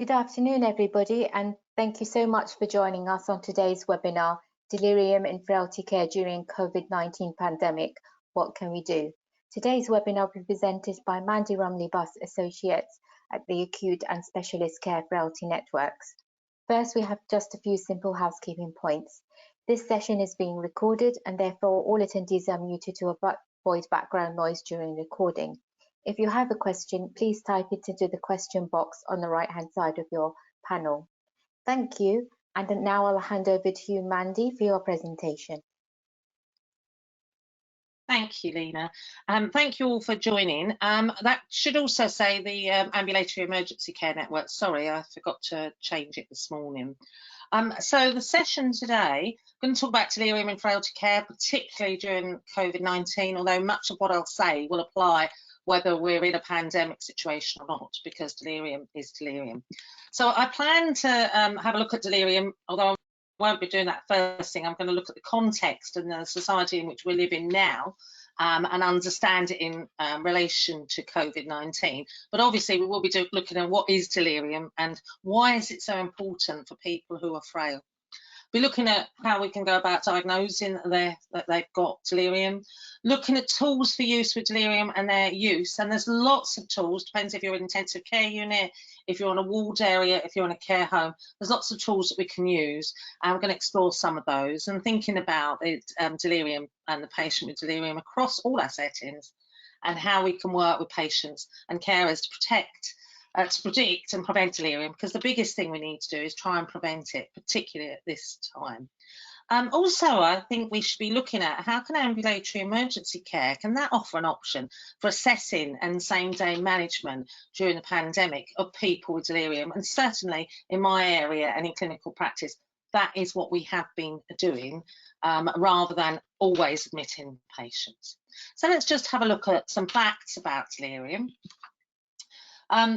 Good afternoon, everybody, and thank you so much for joining us on today's webinar, Delirium in Frailty Care During COVID-19 Pandemic, What Can We Do? Today's webinar will be presented by Mandy Rumley-Buss Associates at the Acute and Specialist Care Frailty Networks. First, we have just a few simple housekeeping points. This session is being recorded and therefore all attendees are muted to avoid background noise during recording. If you have a question, please type it into the question box on the right-hand side of your panel. Thank you. And now I'll hand over to you, Mandy, for your presentation. Thank you, Lena. Thank you all for joining. That should also say the Ambulatory Emergency Care Network. Sorry, I forgot to change it this morning. So the session today, I'm going to talk about delirium in frailty care, particularly during COVID-19, although much of what I'll say will apply whether we're in a pandemic situation or not, because delirium is delirium. So I plan to have a look at delirium, although I won't be doing that first thing. I'm going to look at the context and the society in which we live in now and understand it in relation to COVID-19. But obviously we will be looking at what is delirium and why is it so important for people who are frail. We're looking at how we can go about diagnosing that they've got delirium, looking at tools for use with delirium and their use. And there's lots of tools, depends if you're in an intensive care unit, if you're on a ward area, if you're in a care home, there's lots of tools that we can use. And we're going to explore some of those and thinking about delirium and the patient with delirium across all our settings and how we can work with patients and carers to predict and prevent delirium, because the biggest thing we need to do is try and prevent it, particularly at this time. Also, I think we should be looking at how can ambulatory emergency care, can that offer an option for assessing and same-day management during the pandemic of people with delirium? And certainly in my area and in clinical practice, that is what we have been doing rather than always admitting patients. So let's just have a look at some facts about delirium.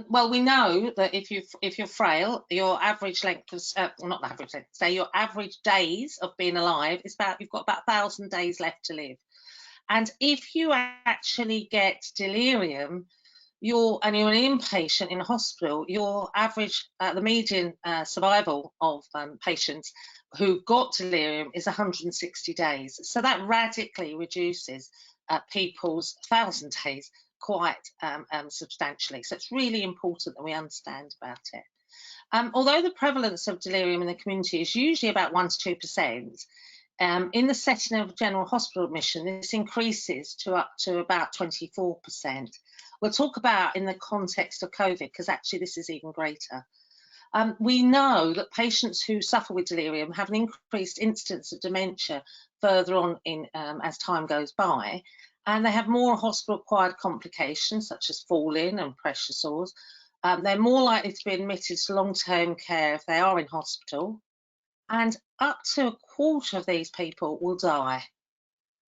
Well, we know that if you're frail, your average length of, well, not the average length, say your average days of being alive is you've got about 1,000 days left to live. And if you actually get delirium, you're an inpatient in a hospital, your average, the median survival of patients who got delirium is 160 days. So that radically reduces people's 1,000 days quite substantially. So it's really important that we understand about it. Although the prevalence of delirium in the community is usually about 1 to 2%, in the setting of general hospital admission, this increases to up to about 24%. We'll talk about in the context of COVID, because actually this is even greater. We know that patients who suffer with delirium have an increased incidence of dementia further on in as time goes by. And they have more hospital-acquired complications, such as falling and pressure sores. They're more likely to be admitted to long-term care if they are in hospital. And up to a quarter of these people will die.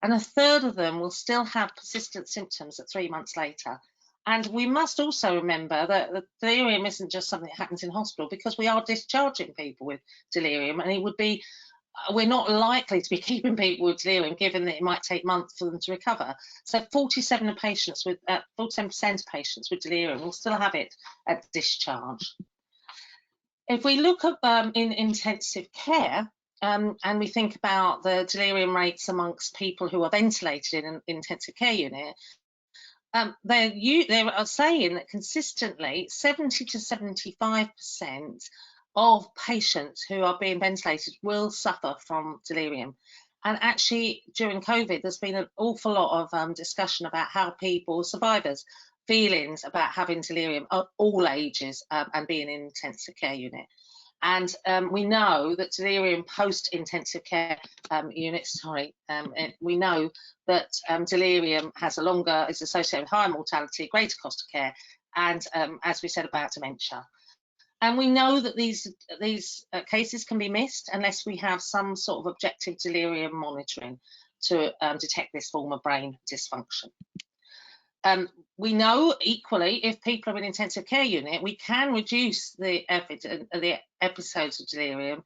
And a third of them will still have persistent symptoms at 3 months later. And we must also remember that the delirium isn't just something that happens in hospital, because we are discharging people with delirium, and it would be we're not likely to be keeping people with delirium, given that it might take months for them to recover. So 47% of patients with delirium will still have it at discharge. If we look at in intensive care and we think about the delirium rates amongst people who are ventilated in an intensive care unit, they are saying that consistently 70 to 75% of patients who are being ventilated will suffer from delirium. And actually during COVID, there's been an awful lot of discussion about how people, survivors, feelings about having delirium at all ages and being in an intensive care unit. And we know that delirium post-intensive care units, we know that delirium has is associated with higher mortality, greater cost of care, and as we said, about dementia. And we know that these cases can be missed unless we have some sort of objective delirium monitoring to detect this form of brain dysfunction. We know equally, if people are in an intensive care unit, we can reduce the episodes of delirium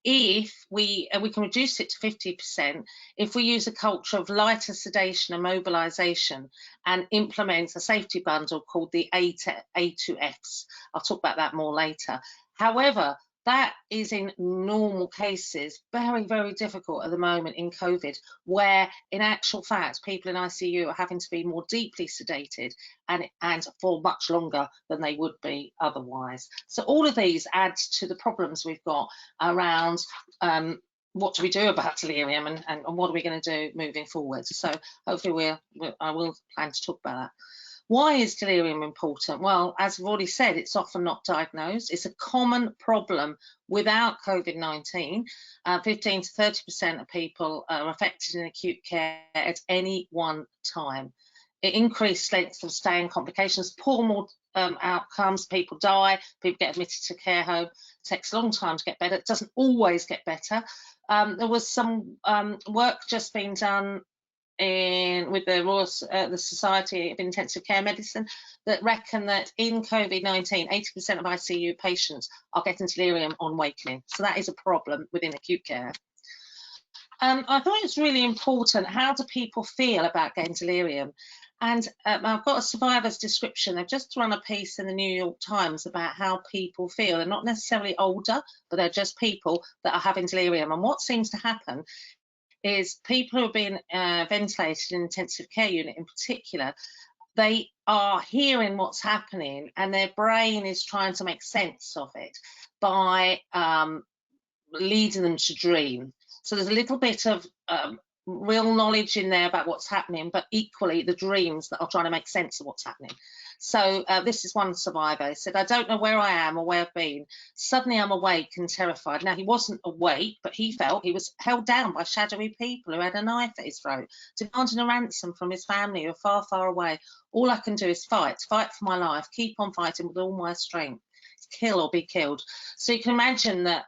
if we can reduce it to 50% if we use a culture of lighter sedation and mobilisation and implement a safety bundle called the A2Fs. I'll talk about that more later. However, that is in normal cases very, very difficult at the moment in COVID, where in actual fact people in ICU are having to be more deeply sedated and for much longer than they would be otherwise. So all of these add to the problems we've got around what do we do about delirium and what are we going to do moving forward. So hopefully I will plan to talk about that. Why is delirium important? Well, as I've already said, it's often not diagnosed. It's a common problem without COVID-19. 15 to 30% of people are affected in acute care at any one time. It increased length of stay and complications, poor more outcomes, people die, people get admitted to care home. It takes a long time to get better. It doesn't always get better. There was some work just being done with the Society of Intensive Care Medicine that reckon that in COVID-19, 80% of ICU patients are getting delirium on wakening. So that is a problem within acute care. I thought it's really important, how do people feel about getting delirium? And I've got a survivor's description. They've just run a piece in the New York Times about how people feel. They're not necessarily older, but they're just people that are having delirium. And what seems to happen is people who are being ventilated in intensive care unit in particular, they are hearing what's happening and their brain is trying to make sense of it by leading them to dream. So there's a little bit of real knowledge in there about what's happening, but equally the dreams that are trying to make sense of what's happening. So this is one survivor. He said, I don't know where I am or where I've been. Suddenly I'm awake and terrified. Now, he wasn't awake, but he felt he was held down by shadowy people who had a knife at his throat, demanding a ransom from his family who are far, far away. All I can do is fight for my life, keep on fighting with all my strength, kill or be killed. So you can imagine that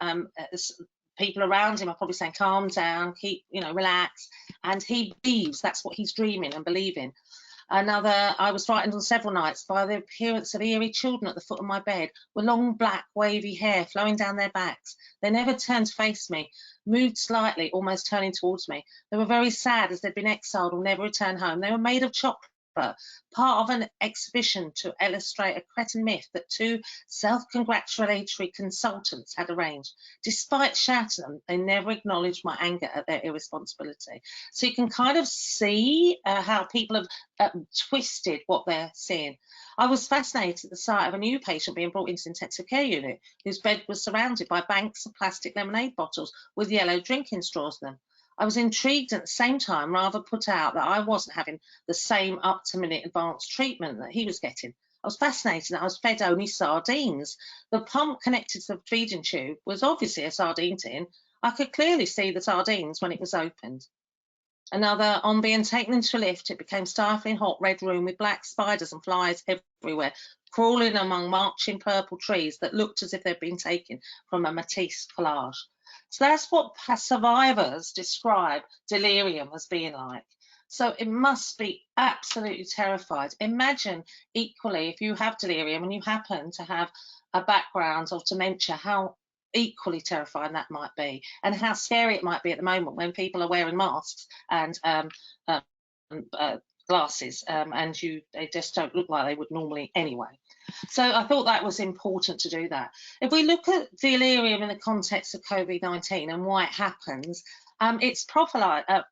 people around him are probably saying, calm down, keep, relax. And he believes that's what he's dreaming and believing. Another, I was frightened on several nights by the appearance of eerie children at the foot of my bed with long black wavy hair flowing down their backs. They never turned to face me, moved slightly, almost turning towards me. They were very sad as they'd been exiled or never returned home. They were made of chocolate, part of an exhibition to illustrate a cretin myth that two self-congratulatory consultants had arranged. Despite shouting them, they never acknowledged my anger at their irresponsibility. So you can kind of see how people have twisted what they're seeing. I was fascinated at the sight of a new patient being brought into the intensive care unit, whose bed was surrounded by banks of plastic lemonade bottles with yellow drinking straws in them. I was intrigued at the same time, rather put out that I wasn't having the same up-to-minute advanced treatment that he was getting. I was fascinated that I was fed only sardines. The pump connected to the feeding tube was obviously a sardine tin. I could clearly see the sardines when it was opened. Another, on being taken into a lift, it became stifling hot red room with black spiders and flies everywhere, crawling among marching purple trees that looked as if they'd been taken from a Matisse collage. So that's what survivors describe delirium as being like. So it must be absolutely terrified. Imagine equally if you have delirium and you happen to have a background of dementia, how equally terrifying that might be, and how scary it might be at the moment when people are wearing masks and glasses and they just don't look like they would normally anyway. So I thought that was important to do that. If we look at delirium in the context of COVID-19 and why it happens, it's prophesized,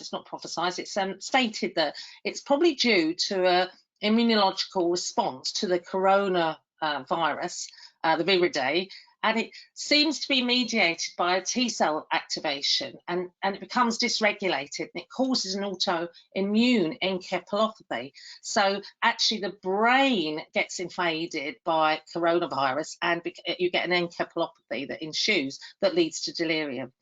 it's not prophesized, it's stated that it's probably due to an immunological response to the coronavirus, the viridae, and it seems to be mediated by a T-cell activation, and it becomes dysregulated, and it causes an autoimmune encephalopathy. So actually the brain gets invaded by coronavirus, and you get an encephalopathy that ensues that leads to delirium.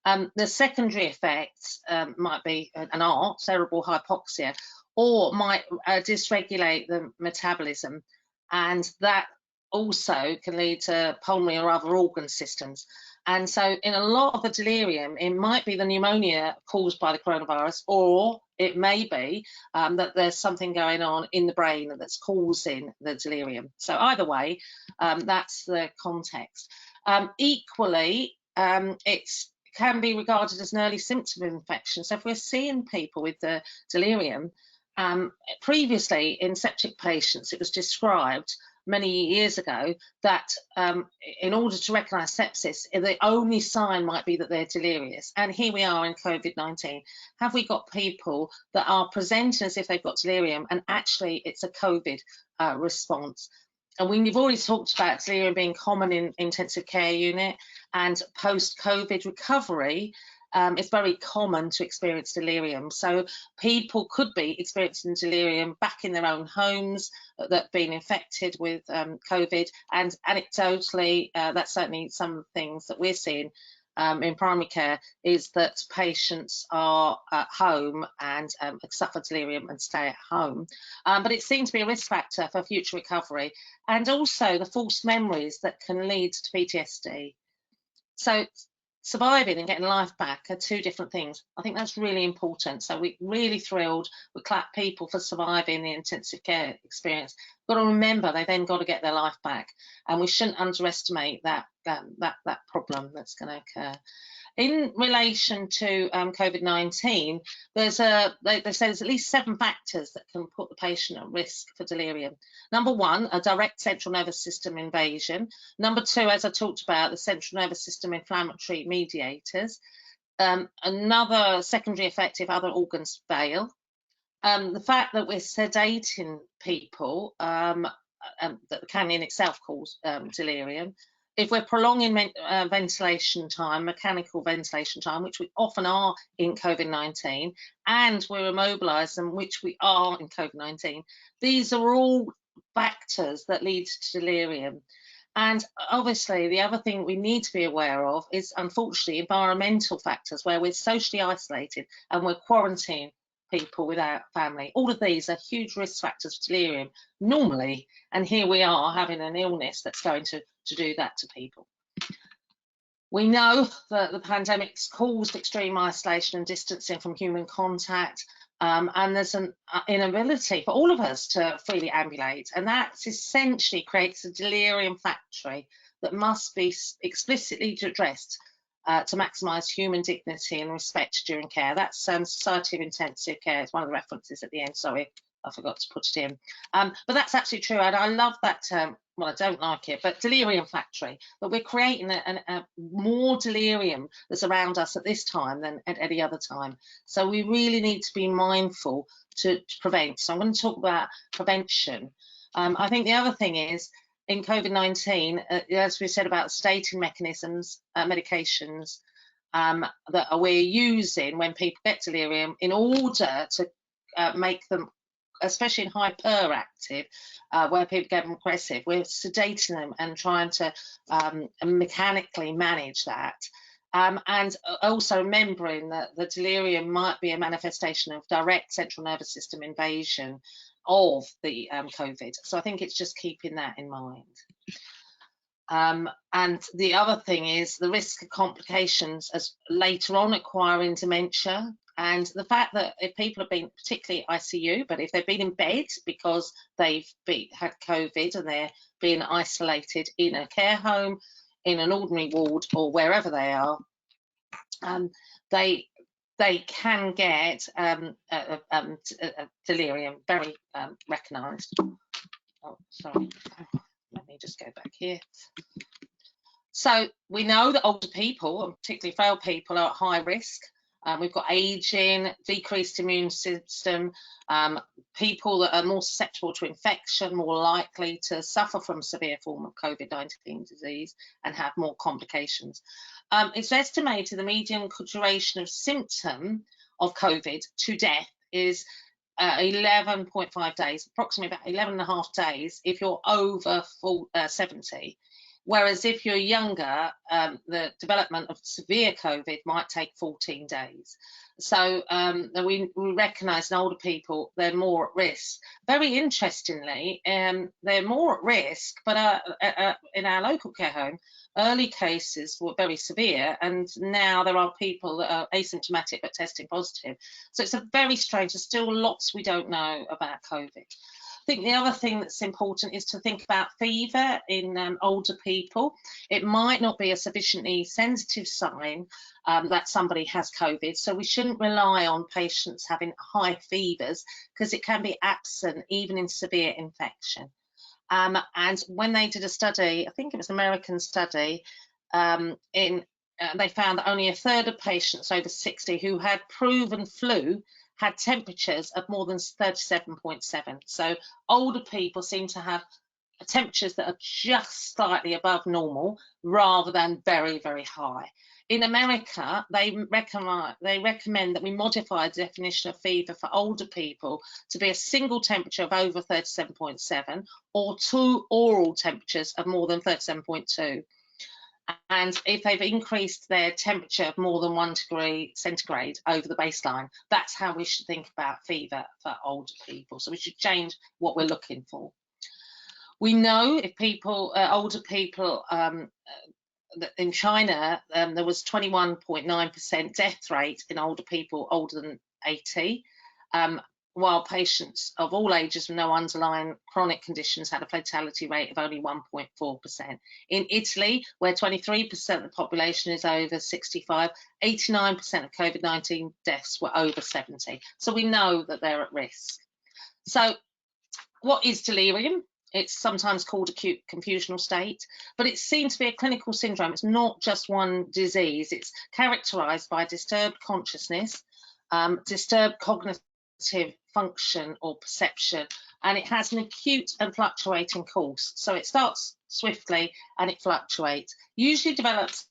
The secondary effects might be an ART, cerebral hypoxia, or might dysregulate the metabolism, and that also can lead to pulmonary or other organ systems. And so in a lot of the delirium, it might be the pneumonia caused by the coronavirus, or it may be that there's something going on in the brain that's causing the delirium. So either way, that's the context. Equally, it can be regarded as an early symptom of infection. So if we're seeing people with the delirium, previously in septic patients, it was described many years ago that in order to recognise sepsis, the only sign might be that they're delirious. And here we are in COVID-19. Have we got people that are presenting as if they've got delirium and actually it's a COVID response? And we've already talked about delirium being common in intensive care unit, and post-COVID recovery, it's very common to experience delirium. So people could be experiencing delirium back in their own homes that have been infected with COVID, and anecdotally, that's certainly some things that we're seeing in primary care, is that patients are at home and suffer delirium and stay at home. But it seems to be a risk factor for future recovery, and also the false memories that can lead to PTSD. So surviving and getting life back are two different things. I think that's really important. So we're really thrilled. We clap people for surviving the intensive care experience. Got to remember, they then got to get their life back, and we shouldn't underestimate that problem that's going to occur. In relation to COVID-19, they say there's at least 7 factors that can put the patient at risk for delirium. Number 1, a direct central nervous system invasion. Number 2, as I talked about, the central nervous system inflammatory mediators. Another secondary effect if other organs fail. The fact that we're sedating people that can in itself cause delirium. If we're prolonging ventilation time, mechanical ventilation time, which we often are in COVID-19, and we're immobilised, and which we are in COVID-19, these are all factors that lead to delirium. And obviously, the other thing we need to be aware of is, unfortunately, environmental factors, where we're socially isolated and we're quarantined people without family. All of these are huge risk factors for delirium normally, and here we are having an illness that's going to do that to people. We know that the pandemic's caused extreme isolation and distancing from human contact, and there's an inability for all of us to freely ambulate, and that essentially creates a delirium factory that must be explicitly addressed to maximise human dignity and respect during care. That's Society of Intensive Care. It's one of the references at the end. Sorry, I forgot to put it in. But that's absolutely true, and I love that term. Well, I don't like it, but delirium factory. But we're creating a more delirium that's around us at this time than at any other time. So we really need to be mindful to prevent. So I'm going to talk about prevention. I think the other thing is, in COVID-19, as we said about sedating mechanisms, medications that we're using when people get delirium in order to make them, especially in hyperactive, where people get aggressive, we're sedating them and trying to mechanically manage that. And also remembering that the delirium might be a manifestation of direct central nervous system invasion of the COVID. So I think it's just keeping that in mind. And the other thing is the risk of complications as later on acquiring dementia, and the fact that if people have been particularly ICU, but if they've been in bed because they've had COVID and they're being isolated in a care home, in an ordinary ward, or wherever they are, they can get delirium, very recognised. Oh, sorry. Let me just go back here. So we know that older people, and particularly frail people, are at high risk. We've got ageing, decreased immune system, people that are more susceptible to infection, more likely to suffer from severe form of COVID-19 disease and have more complications. It's estimated the median duration of symptom of COVID to death is 11.5 days, approximately about 11.5 days if you're over 70. Whereas if you're younger, the development of severe COVID might take 14 days. So we recognise in older people, they're more at risk. Very interestingly, they're more at risk, but in our local care home, early cases were very severe, and now there are people that are asymptomatic but testing positive. So it's a very strange, there's still lots we don't know about COVID. think the other thing that's important is to think about fever in older people. It might not be a sufficiently sensitive sign that somebody has COVID, so we shouldn't rely on patients having high fevers, because it can be absent even in severe infection. And when they did a study, I think it was an American study, they found that only a third of patients over 60 who had proven flu had temperatures of more than 37.7. So older people seem to have temperatures that are just slightly above normal rather than very, very high. In America, they recommend that we modify the definition of fever for older people to be a single temperature of over 37.7 or 2 oral temperatures of more than 37.2. And if they've increased their temperature of more than 1 degree centigrade over the baseline, that's how we should think about fever for older people. So we should change what we're looking for. We know if people, older people, in China, there was 21.9% death rate in older people older than 80, while patients of all ages with no underlying chronic conditions had a fatality rate of only 1.4%. In Italy, where 23% of the population is over 65, 89% of COVID-19 deaths were over 70. So we know that they're at risk. So what is delirium? It's sometimes called acute confusional state, but it's seen to be a clinical syndrome. It's not just one disease. It's characterized by disturbed consciousness, disturbed cognitive function or perception, and it has an acute and fluctuating course. So it starts swiftly and it fluctuates, usually develops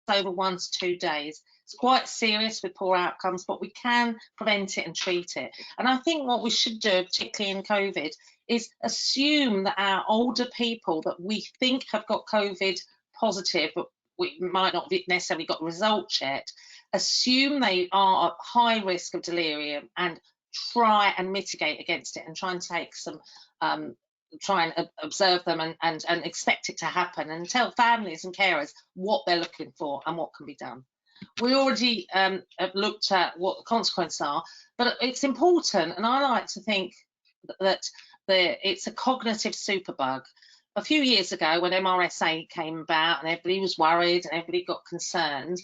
over 1 to 2 days. It's quite serious with poor outcomes, but we can prevent it and treat it. And I think what we should do, particularly in COVID, is assume that our older people that we think have got COVID positive, but we might not have necessarily got results yet, assume they are at high risk of delirium and try and mitigate against it and try and take some, try and observe them and expect it to happen, and tell families and carers what they're looking for and what can be done. We already have looked at what the consequences are, but it's important, and I like to think that it's a cognitive superbug. A few years ago, when MRSA came about and everybody was worried and everybody got concerned,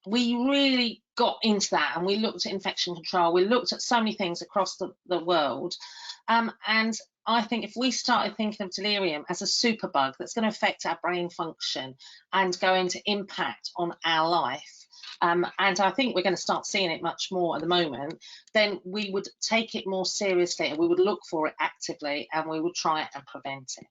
we really got into that, and we looked at infection control. We looked at so many things across the world, and I think if we started thinking of delirium as a superbug that's going to affect our brain function and going to impact on our life, and I think we're going to start seeing it much more at the moment, then we would take it more seriously and we would look for it actively and we would try and prevent it.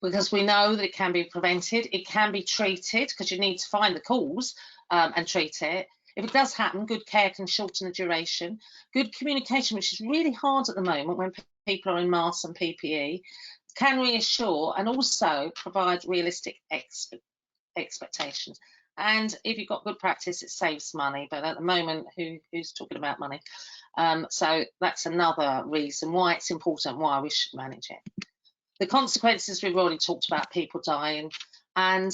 Because we know that it can be prevented, it can be treated, because you need to find the cause and treat it. If it does happen, good care can shorten the duration. Good communication, which is really hard at the moment when people are in masks and PPE, can reassure and also provide realistic expectations. And if you've got good practice, it saves money. But at the moment, who's talking about money? So that's another reason why it's important, why we should manage it. The consequences, we've already talked about, people dying. And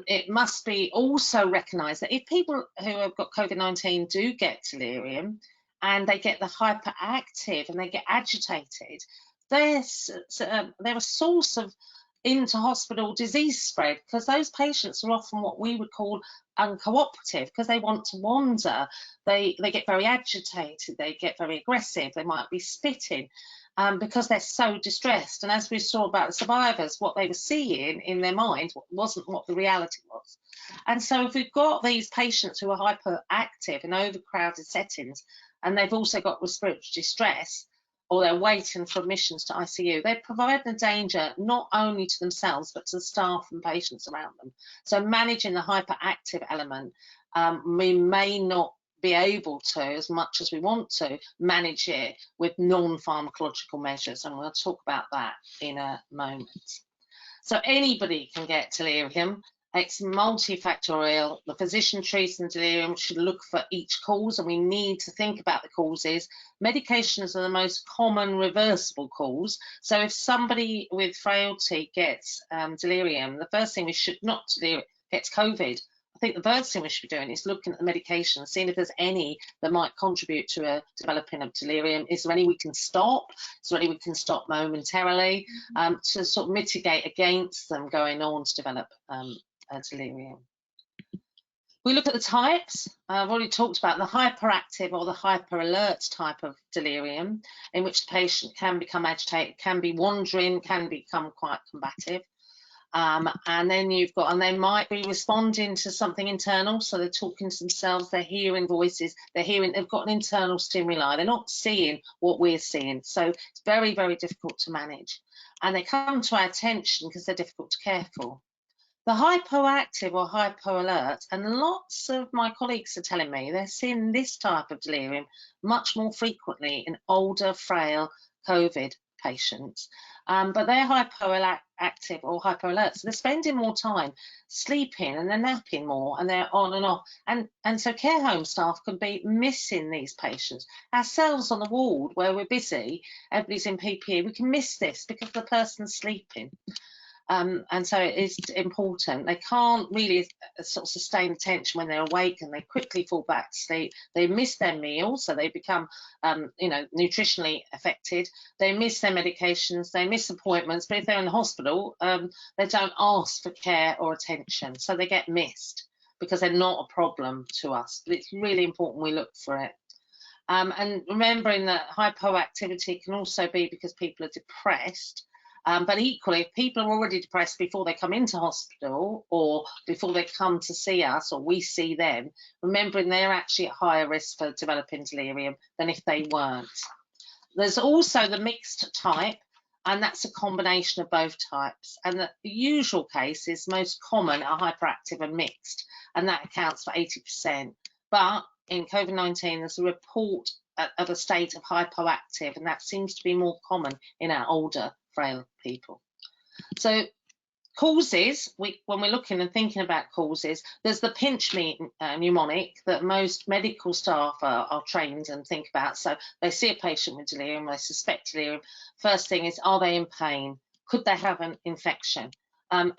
it must be also recognised that if people who have got COVID-19 do get delirium and they get the hyperactive and they get agitated, they're a source of into-hospital disease spread, because those patients are often what we would call uncooperative, because they want to wander, they get very agitated, they get very aggressive, they might be spitting, because they're so distressed. And as we saw about the survivors, what they were seeing in their mind wasn't what the reality was. And so if we've got these patients who are hyperactive in overcrowded settings, and they've also got respiratory distress, or they're waiting for admissions to ICU, they're providing a danger not only to themselves, but to the staff and patients around them. So managing the hyperactive element, we may not be able to, as much as we want to, manage it with non-pharmacological measures, and we'll talk about that in a moment. So anybody can get delirium. It's multifactorial. The physician treating delirium should look for each cause, and we need to think about the causes. Medications are the most common reversible cause. So if somebody with frailty gets delirium, the first thing we should not do, gets COVID, I think the first thing we should be doing is looking at the medication, seeing if there's any that might contribute to a developing of delirium. Is there any we can stop? Is there any we can stop momentarily to sort of mitigate against them going on to develop a delirium? We look at the types. I've already talked about the hyperactive or the hyper-alert type of delirium, in which the patient can become agitated, can be wandering, can become quite combative. And then and they might be responding to something internal, so they're talking to themselves, they're hearing voices, they've got an internal stimuli, they're not seeing what we're seeing, so it's very, very difficult to manage. And they come to our attention because they're difficult to care for. The hypoactive or hypo-alert, and lots of my colleagues are telling me they're seeing this type of delirium much more frequently in older, frail COVID patients. But they're hypoactive or hypo-alert, so they're spending more time sleeping and they're napping more and they're on and off. And so care home staff can be missing these patients. Ourselves on the ward where we're busy, everybody's in PPE, we can miss this because the person's sleeping. And so it is important. They can't really sort of sustain attention when they're awake, and they quickly fall back to sleep. They miss their meals, so they become, nutritionally affected. They miss their medications, they miss appointments, but if they're in the hospital, they don't ask for care or attention, so they get missed because they're not a problem to us. But it's really important we look for it. And remembering that hypoactivity can also be because people are depressed. But equally, if people are already depressed before they come into hospital or before they come to see us or we see them, remembering they're actually at higher risk for developing delirium than if they weren't. There's also the mixed type, and that's a combination of both types. And the usual case is most common are hyperactive and mixed, and that accounts for 80%. But in COVID-19, there's a report of a state of hypoactive, and that seems to be more common in our older frail people. So causes, when we're looking and thinking about causes, there's the pinch me mnemonic that most medical staff are trained and think about. So they see a patient with delirium, they suspect delirium. First thing is, are they in pain? Could they have an infection? And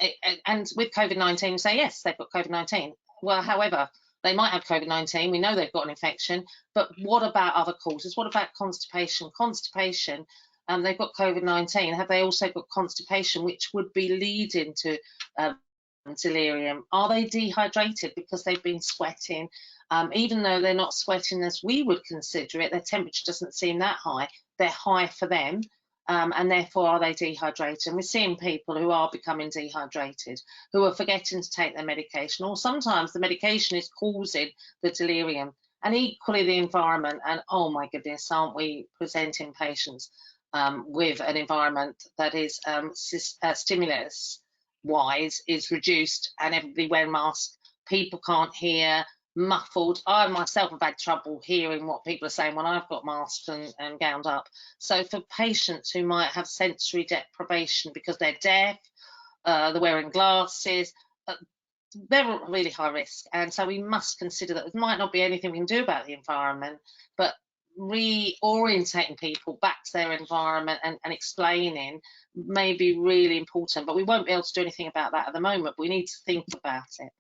with COVID-19, we say, yes, they've got COVID-19. Well, however, they might have COVID-19, we know they've got an infection, but what about other causes? What about constipation? Constipation, they've got COVID-19, have they also got constipation, which would be leading to delirium? Are they dehydrated because they've been sweating? Even though they're not sweating as we would consider it, their temperature doesn't seem that high, they're high for them. And therefore, are they dehydrated? And we're seeing people who are becoming dehydrated, who are forgetting to take their medication, or sometimes the medication is causing the delirium. And equally the environment, and oh my goodness, aren't we presenting patients with an environment that is stimulus-wise is reduced, and everybody wearing masks, people can't hear, muffled. I myself have had trouble hearing what people are saying when I've got masks and gowned up. So for patients who might have sensory deprivation because they're deaf, they're wearing glasses, they're at really high risk. And so we must consider that there might not be anything we can do about the environment, but reorientating people back to their environment and explaining may be really important. But we won't be able to do anything about that at the moment, but we need to think about it.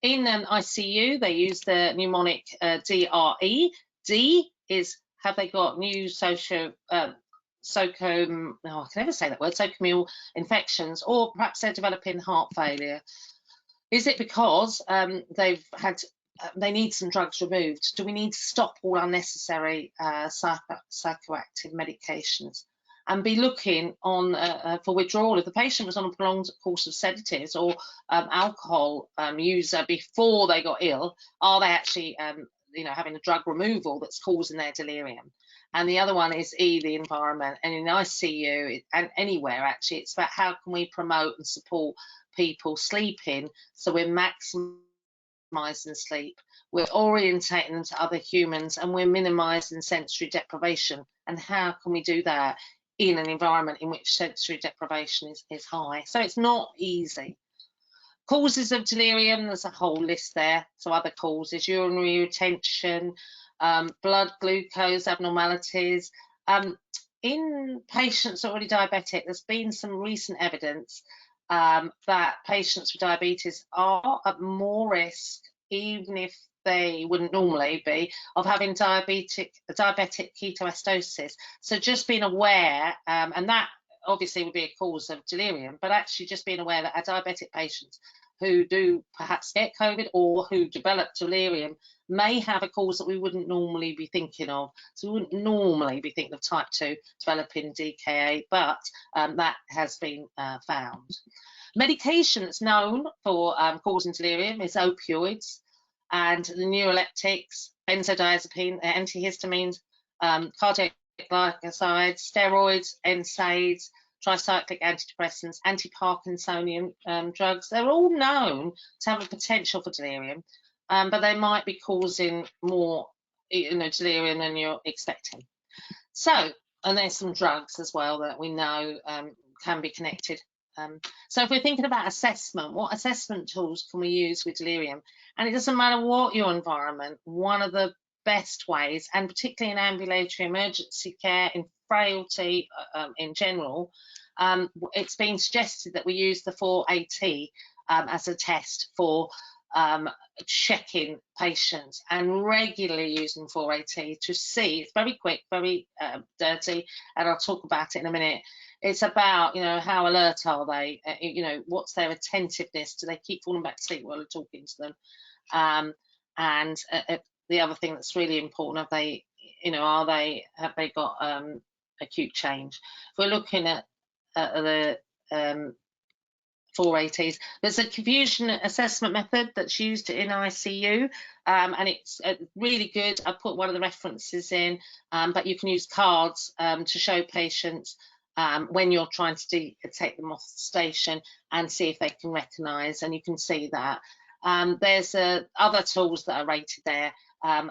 In an ICU, they use the mnemonic DRE. D is, have they got new sociocomial infections, or perhaps they're developing heart failure. Is it because they need some drugs removed? Do we need to stop all unnecessary psychoactive medications? And be looking on for withdrawal. If the patient was on a prolonged course of sedatives or alcohol user before they got ill, are they actually having a drug removal that's causing their delirium? And the other one is E, the environment. And in ICU and anywhere actually, it's about how can we promote and support people sleeping, so we're maximising sleep, we're orientating them to other humans, and we're minimising sensory deprivation. And how can we do that in an environment in which sensory deprivation is high? So it's not easy. Causes of delirium, there's a whole list there. So other causes: urinary retention, blood glucose abnormalities. In patients already diabetic, there's been some recent evidence that patients with diabetes are at more risk, even if they wouldn't normally be, of having diabetic ketoacidosis. So just being aware, and that obviously would be a cause of delirium, but actually just being aware that our diabetic patients who do perhaps get COVID or who develop delirium may have a cause that we wouldn't normally be thinking of. So we wouldn't normally be thinking of type 2 developing DKA, but that has been found. Medication that's known for causing delirium is opioids and the neuroleptics, benzodiazepine, antihistamines, cardiac glycosides, steroids, NSAIDs, tricyclic antidepressants, anti-Parkinsonian drugs. They're all known to have a potential for delirium, but they might be causing more delirium than you're expecting. So, and there's some drugs as well that we know can be connected. So if we're thinking about assessment, what assessment tools can we use with delirium? And it doesn't matter what your environment, one of the best ways, and particularly in ambulatory emergency care, in frailty in general, it's been suggested that we use the 4AT as a test for checking patients, and regularly using 4AT to see. It's very quick, very dirty, and I'll talk about it in a minute. It's about, how alert are they? What's their attentiveness? Do they keep falling back to sleep while we're talking to them? And the other thing that's really important, have they got acute change? If we're looking at the 4ATs, there's a confusion assessment method that's used in ICU, and it's really good. I put one of the references in, but you can use cards to show patients when you're trying to take them off the station and see if they can recognise, and you can see that. There's other tools that are rated there,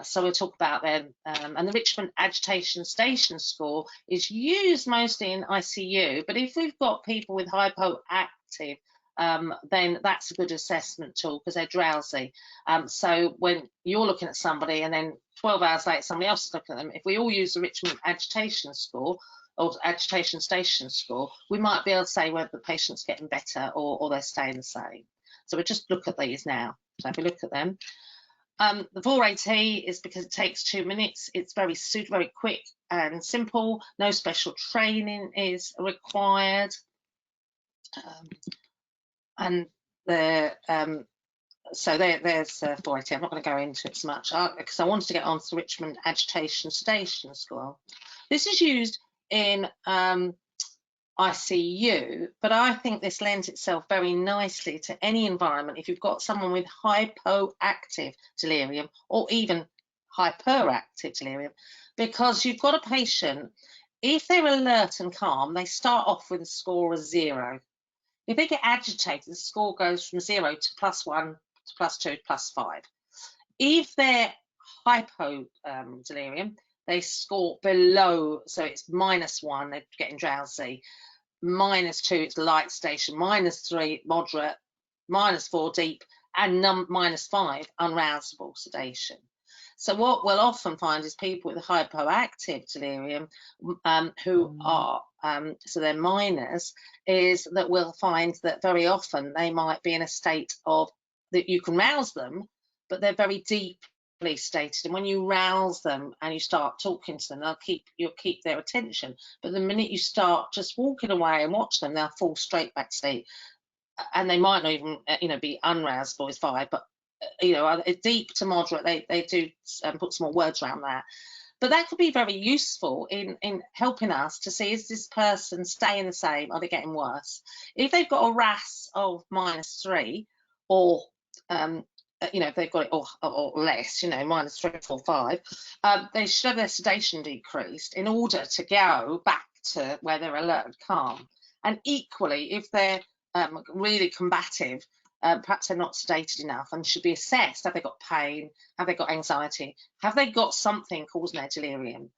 so we'll talk about them. And the Richmond Agitation Station Score is used mostly in ICU, but if we've got people with hypoactive, then that's a good assessment tool because they're drowsy. So when you're looking at somebody and then 12 hours later somebody else is looking at them, if we all use the Richmond Agitation Score or Agitation Station Score, we might be able to say whether the patient's getting better or they're staying the same. So we'll just look at these now. So if we look at them, the 4AT is because it takes 2 minutes. It's very quick and simple. No special training is required. And there's 4AT. I'm not going to go into it so much because I wanted to get on to the Richmond Agitation Station Score. This is used in ICU, but I think this lends itself very nicely to any environment if you've got someone with hypoactive delirium or even hyperactive delirium, because you've got a patient, if they're alert and calm, they start off with a score of 0. If they get agitated, the score goes from 0 to +1 to +2 to +5. If they're hypo delirium, they score below, so it's -1, they're getting drowsy, -2, it's light station, -3, moderate, -4, deep, and -5, unrousable sedation. So what we'll often find is people with hypoactive delirium who are, so they're minors, is that we'll find that very often they might be in a state of, that you can rouse them, but they're very deeply sedated. And when you rouse them and you start talking to them, you'll keep their attention. But the minute you start just walking away and watch them, they'll fall straight back to sleep. And they might not even, be unrousable is 5, but deep to moderate, they do put some more words around that. But that could be very useful in helping us to see, is this person staying the same? Are they getting worse? If they've got a RASS of -3, or if they've got it or less, -3, 4, 5, they should have their sedation decreased in order to go back to where they're alert and calm. And equally, if they're really combative, perhaps they're not sedated enough and should be assessed. Have they got pain? Have they got anxiety? Have they got something causing their delirium?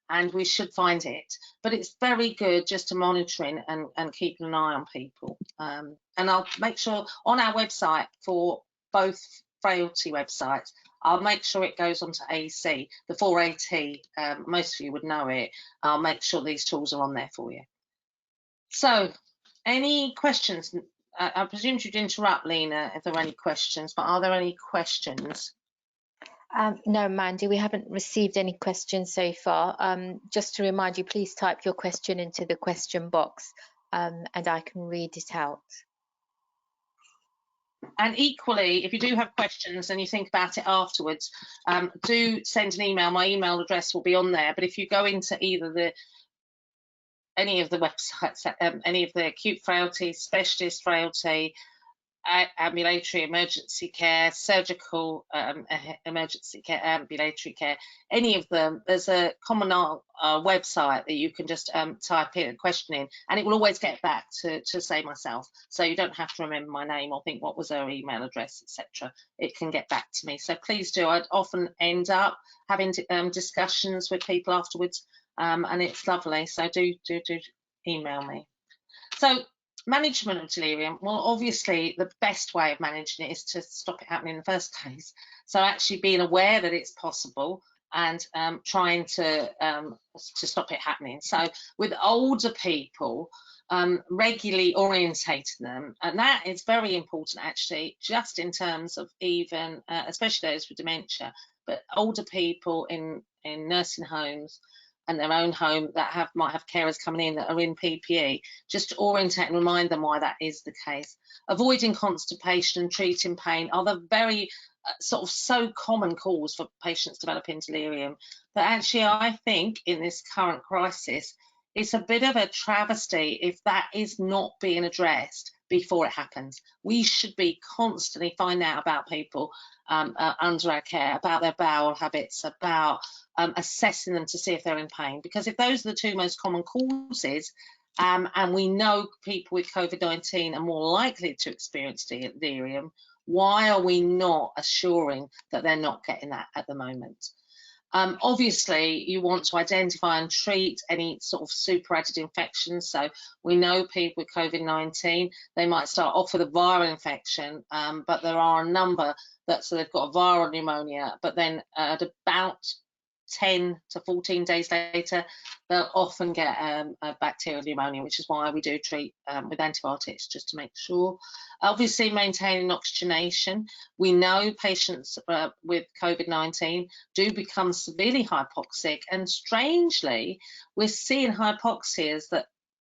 And we should find it. But it's very good just to monitoring and keeping an eye on people. And I'll make sure on our website, for both frailty websites, I'll make sure it goes onto AC, the 4AT. Most of you would know it. I'll make sure these tools are on there for you. So, any questions I presume you'd interrupt, Lena, if there were any questions, but are there any questions? No, Mandy, we haven't received any questions so far. Just to remind you, please type your question into the question box, and I can read it out. And equally, if you do have questions and you think about it afterwards, do send an email. My email address will be on there. But if you go into either any of the websites, any of the acute frailty, specialist frailty, ambulatory emergency care, surgical emergency care, ambulatory care, any of them, there's a common website that you can just type in a question in, and it will always get back to say myself, so you don't have to remember my name or think what was her email address, etc. It can get back to me, so please do. I'd often end up having discussions with people afterwards, and it's lovely, so do email me. So management of delirium, well, obviously the best way of managing it is to stop it happening in the first place. So actually being aware that it's possible and trying to stop it happening. So with older people, regularly orientating them, and that is very important actually, just in terms of even, especially those with dementia, but older people in nursing homes and their own home that might have carers coming in that are in PPE, just to orientate and remind them why that is the case. Avoiding constipation and treating pain are the very sort of so common cause for patients developing delirium. But actually, I think in this current crisis, it's a bit of a travesty if that is not being addressed before it happens. We should be constantly finding out about people under our care, about their bowel habits, about assessing them to see if they're in pain, because if those are the two most common causes, and we know people with COVID-19 are more likely to experience delirium, why are we not assuring that they're not getting that at the moment? Obviously, you want to identify and treat any sort of superadded infections. So we know people with COVID-19, they might start off with a viral infection, but there are a number so they've got a viral pneumonia, but then at about 10 to 14 days later, they'll often get a bacterial pneumonia, which is why we do treat with antibiotics, just to make sure. Obviously, maintaining oxygenation. We know patients with COVID-19 do become severely hypoxic, and strangely, we're seeing hypoxias that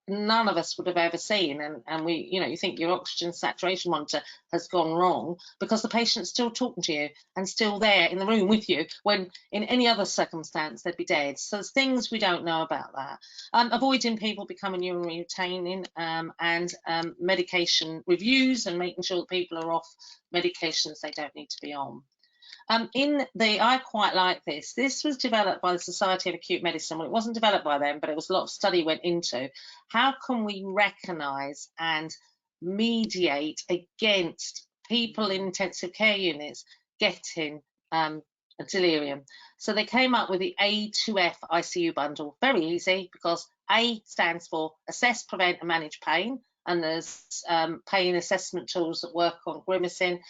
none of us would have ever seen, and we, you think your oxygen saturation monitor has gone wrong because the patient's still talking to you and still there in the room with you, when in any other circumstance they'd be dead. So there's things we don't know about that. Avoiding people becoming urinary retaining, and medication reviews, and making sure that people are off medications they don't need to be on. I quite like this. This was developed by the Society of Acute Medicine. Well, it wasn't developed by them, but it was a lot of study went into how can we recognise and mediate against people in intensive care units getting delirium. So they came up with the A2F ICU bundle. Very easy, because A stands for assess, prevent and manage pain. And there's pain assessment tools that work on grimacing.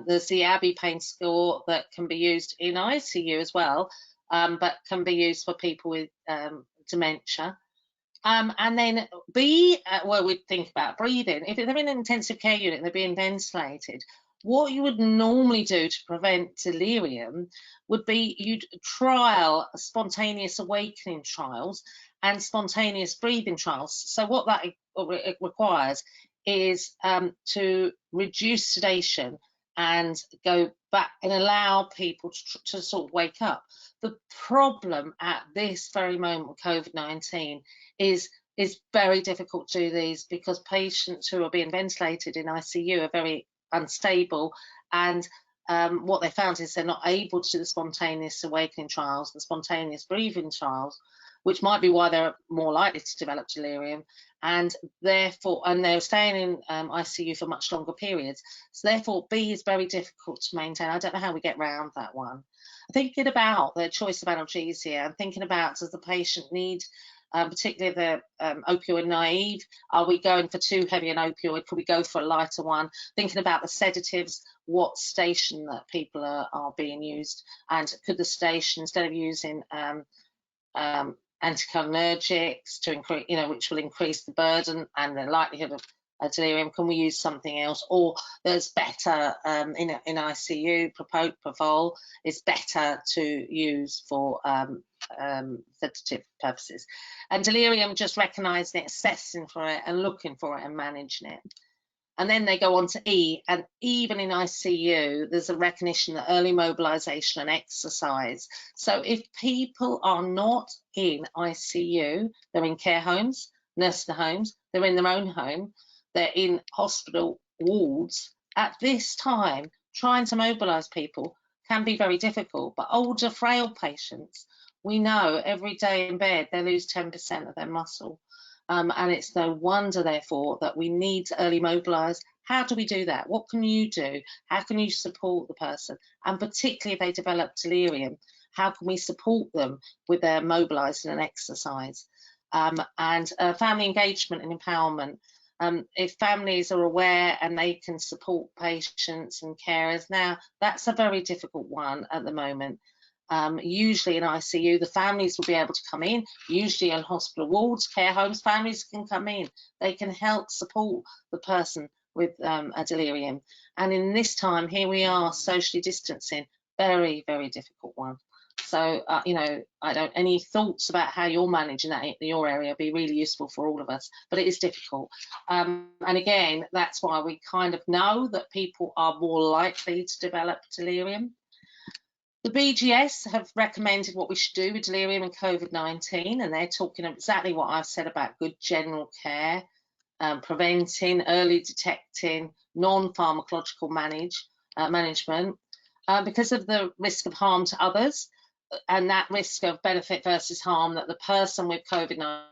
There's the Abbey pain score that can be used in ICU as well, but can be used for people with dementia. And then B, well, we'd think about breathing. If they're in an intensive care unit and they're being ventilated, what you would normally do to prevent delirium would be you'd trial spontaneous awakening trials and spontaneous breathing trials. So what that requires is to reduce sedation and go back and allow people to sort of wake up. The problem at this very moment with COVID-19 is very difficult to do these, because patients who are being ventilated in ICU are very unstable, and what they found is they're not able to do the spontaneous awakening trials, the spontaneous breathing trials, which might be why they're more likely to develop delirium, and therefore, and they're staying in ICU for much longer periods. So therefore, B is very difficult to maintain. I don't know how we get around that one. Thinking about the choice of analgesia, and thinking about, does the patient need, particularly the opioid naive, are we going for too heavy an opioid? Could we go for a lighter one? Thinking about the sedatives, what station that people are being used, and could the station, instead of using anticholinergics to increase, which will increase the burden and the likelihood of delirium, can we use something else? Or there's better in ICU, propofol is better to use for sedative purposes. And delirium, just recognising it, assessing for it and looking for it and managing it. And then they go on to E, and even in ICU, there's a recognition that early mobilisation and exercise. So if people are not in ICU, they're in care homes, nursing homes, they're in their own home, they're in hospital wards, at this time, trying to mobilise people can be very difficult. But older, frail patients, we know every day in bed, they lose 10% of their muscle. And it's no wonder, therefore, that we need to early mobilise. How do we do that? What can you do? How can you support the person? And particularly if they develop delirium, how can we support them with their mobilising and exercise? And family engagement and empowerment. If families are aware and they can support patients and carers, now that's a very difficult one at the moment. Usually in ICU, the families will be able to come in. Usually in hospital wards, care homes, families can come in. They can help support the person with a delirium. And in this time, here we are, socially distancing, very, very difficult one. So, you know, any thoughts about how you're managing that in your area would be really useful for all of us, but it is difficult. And again, that's why we kind of know that people are more likely to develop delirium. The BGS have recommended what we should do with delirium and COVID-19, and they're talking exactly what I've said about good general care, preventing, early detecting, non-pharmacological management, because of the risk of harm to others, and that risk of benefit versus harm that the person with COVID-19,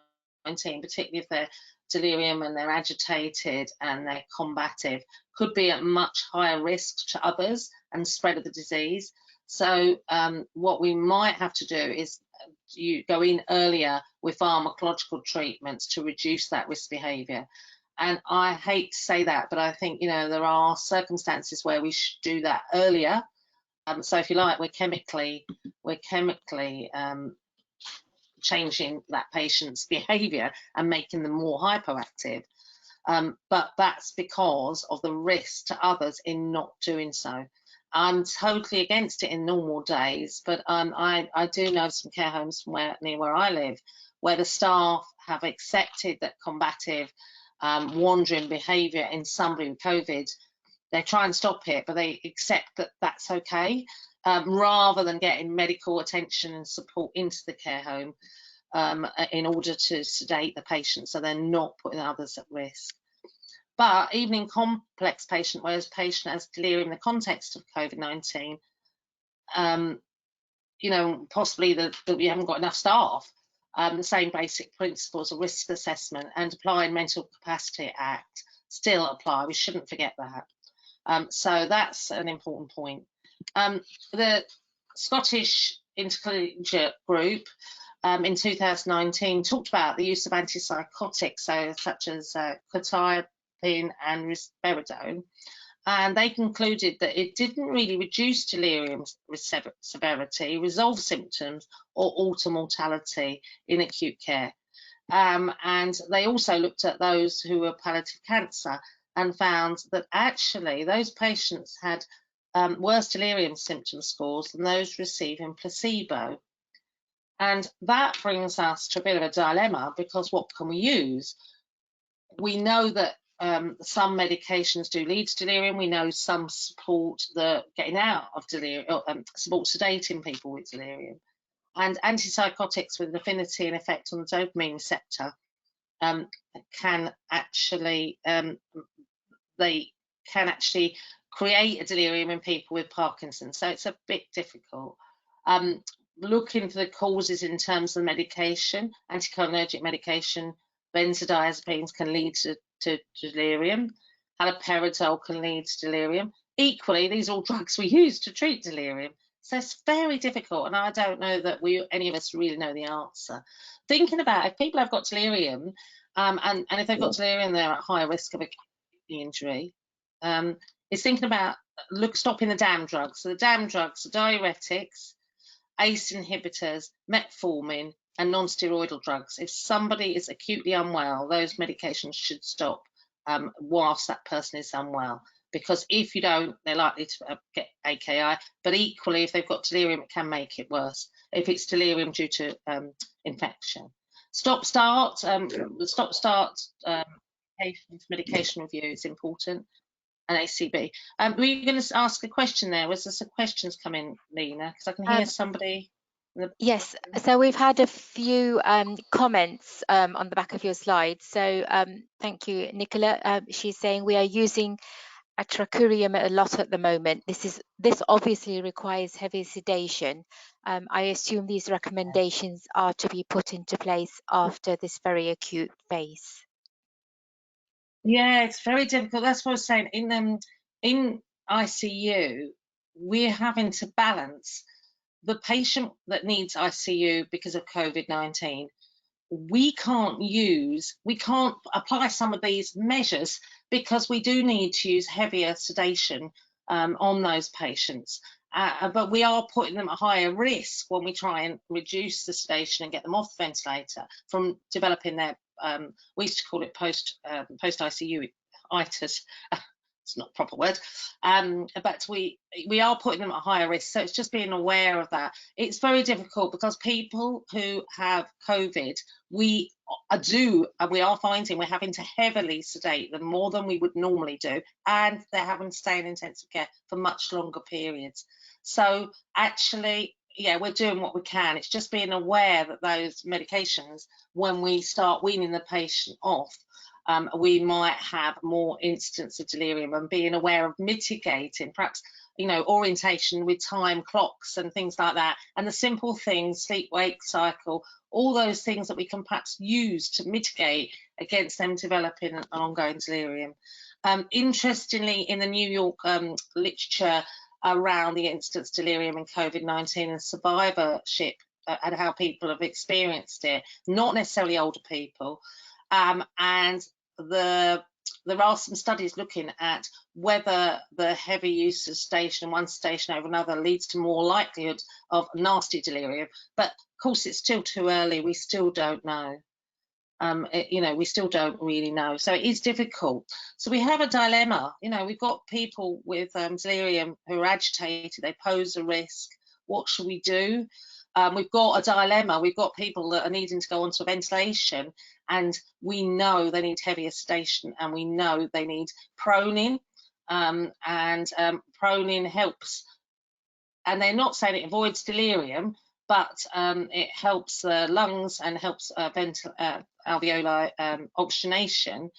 particularly if they're delirium and they're agitated and they're combative, could be at much higher risk to others and spread of the disease. So what we might have to do is you go in earlier with pharmacological treatments to reduce that risk behaviour. And I hate to say that, but I think, you know, there are circumstances where we should do that earlier. So if you like, we're chemically changing that patient's behaviour and making them more hyperactive. But that's because of the risk to others in not doing so. I'm totally against it in normal days, but I do know some care homes near where I live, where the staff have accepted that combative, wandering behaviour in somebody with COVID, they try and stop it, but they accept that that's okay, rather than getting medical attention and support into the care home in order to sedate the patient so they're not putting others at risk. But even in complex patient, whereas patient has delirium in the context of COVID-19, you know, possibly that we haven't got enough staff. The same basic principles of risk assessment and applying Mental Capacity Act still apply. We shouldn't forget that. So that's an important point. The Scottish Intercollegiate Group in 2019 talked about the use of antipsychotics, such as quetiapine and risperidone, and they concluded that it didn't really reduce delirium severity, resolve symptoms, or alter mortality in acute care. And they also looked at those who were palliative cancer and found that actually those patients had worse delirium symptom scores than those receiving placebo. And that brings us to a bit of a dilemma, because what can we use? We know that some medications do lead to delirium. We know some support the getting out of delirium, support sedating people with delirium. And antipsychotics with an affinity and effect on the dopamine receptor can actually create a delirium in people with Parkinson's. So it's a bit difficult. Looking for the causes in terms of medication, anticholinergic medication, benzodiazepines can lead to delirium. Haloperidol can lead to delirium. Equally, these are all drugs we use to treat delirium. So it's very difficult, and I don't know that any of us really know the answer. Thinking about if people have got delirium, and if they've got delirium, they're at high risk of a kidney injury. It's thinking about stopping the damn drugs. So the damn drugs are diuretics, ACE inhibitors, metformin, and non-steroidal drugs. If somebody is acutely unwell, those medications should stop whilst that person is unwell. Because if you don't, they're likely to get AKI. But equally, if they've got delirium, it can make it worse if it's delirium due to infection. Stop-start medication review is important, and ACB. Were you going to ask a question there? Was there some questions coming, Lena? Because I can hear somebody. Yes, so we've had a few comments on the back of your slide. So thank you, Nicola. She's saying we are using atracurium a lot at the moment. This obviously requires heavy sedation. I assume these recommendations are to be put into place after this very acute phase. Yeah, it's very difficult. That's what I was saying. In ICU, we're having to balance the patient that needs ICU because of COVID-19. We can't apply some of these measures because we do need to use heavier sedation on those patients. But we are putting them at higher risk when we try and reduce the sedation and get them off the ventilator from developing their, we used to call it post-ICU itis. It's not a proper word, but we are putting them at higher risk. So it's just being aware of that. It's very difficult because people who have COVID, we are finding we're having to heavily sedate them more than we would normally do, and they're having to stay in intensive care for much longer periods. So actually, yeah, we're doing what we can. It's just being aware that those medications, when we start weaning the patient off, we might have more instances of delirium, and being aware of mitigating, perhaps, orientation with time clocks and things like that, and the simple things, sleep-wake cycle, all those things that we can perhaps use to mitigate against them developing an ongoing delirium. Interestingly, in the New York literature around the instance delirium and COVID-19 and survivorship and how people have experienced it, not necessarily older people, and there are some studies looking at whether the heavy use of sedation, one sedation over another, leads to more likelihood of nasty delirium. But of course, it's still too early. We still don't know. We still don't really know. So it is difficult. So we have a dilemma. We've got people with delirium who are agitated. They pose a risk. What should we do? We've got a dilemma. We've got people that are needing to go onto a ventilation, and we know they need heavier sedation, and we know they need proning, and proning helps. And they're not saying it avoids delirium, but it helps the lungs and helps alveoli oxygenation.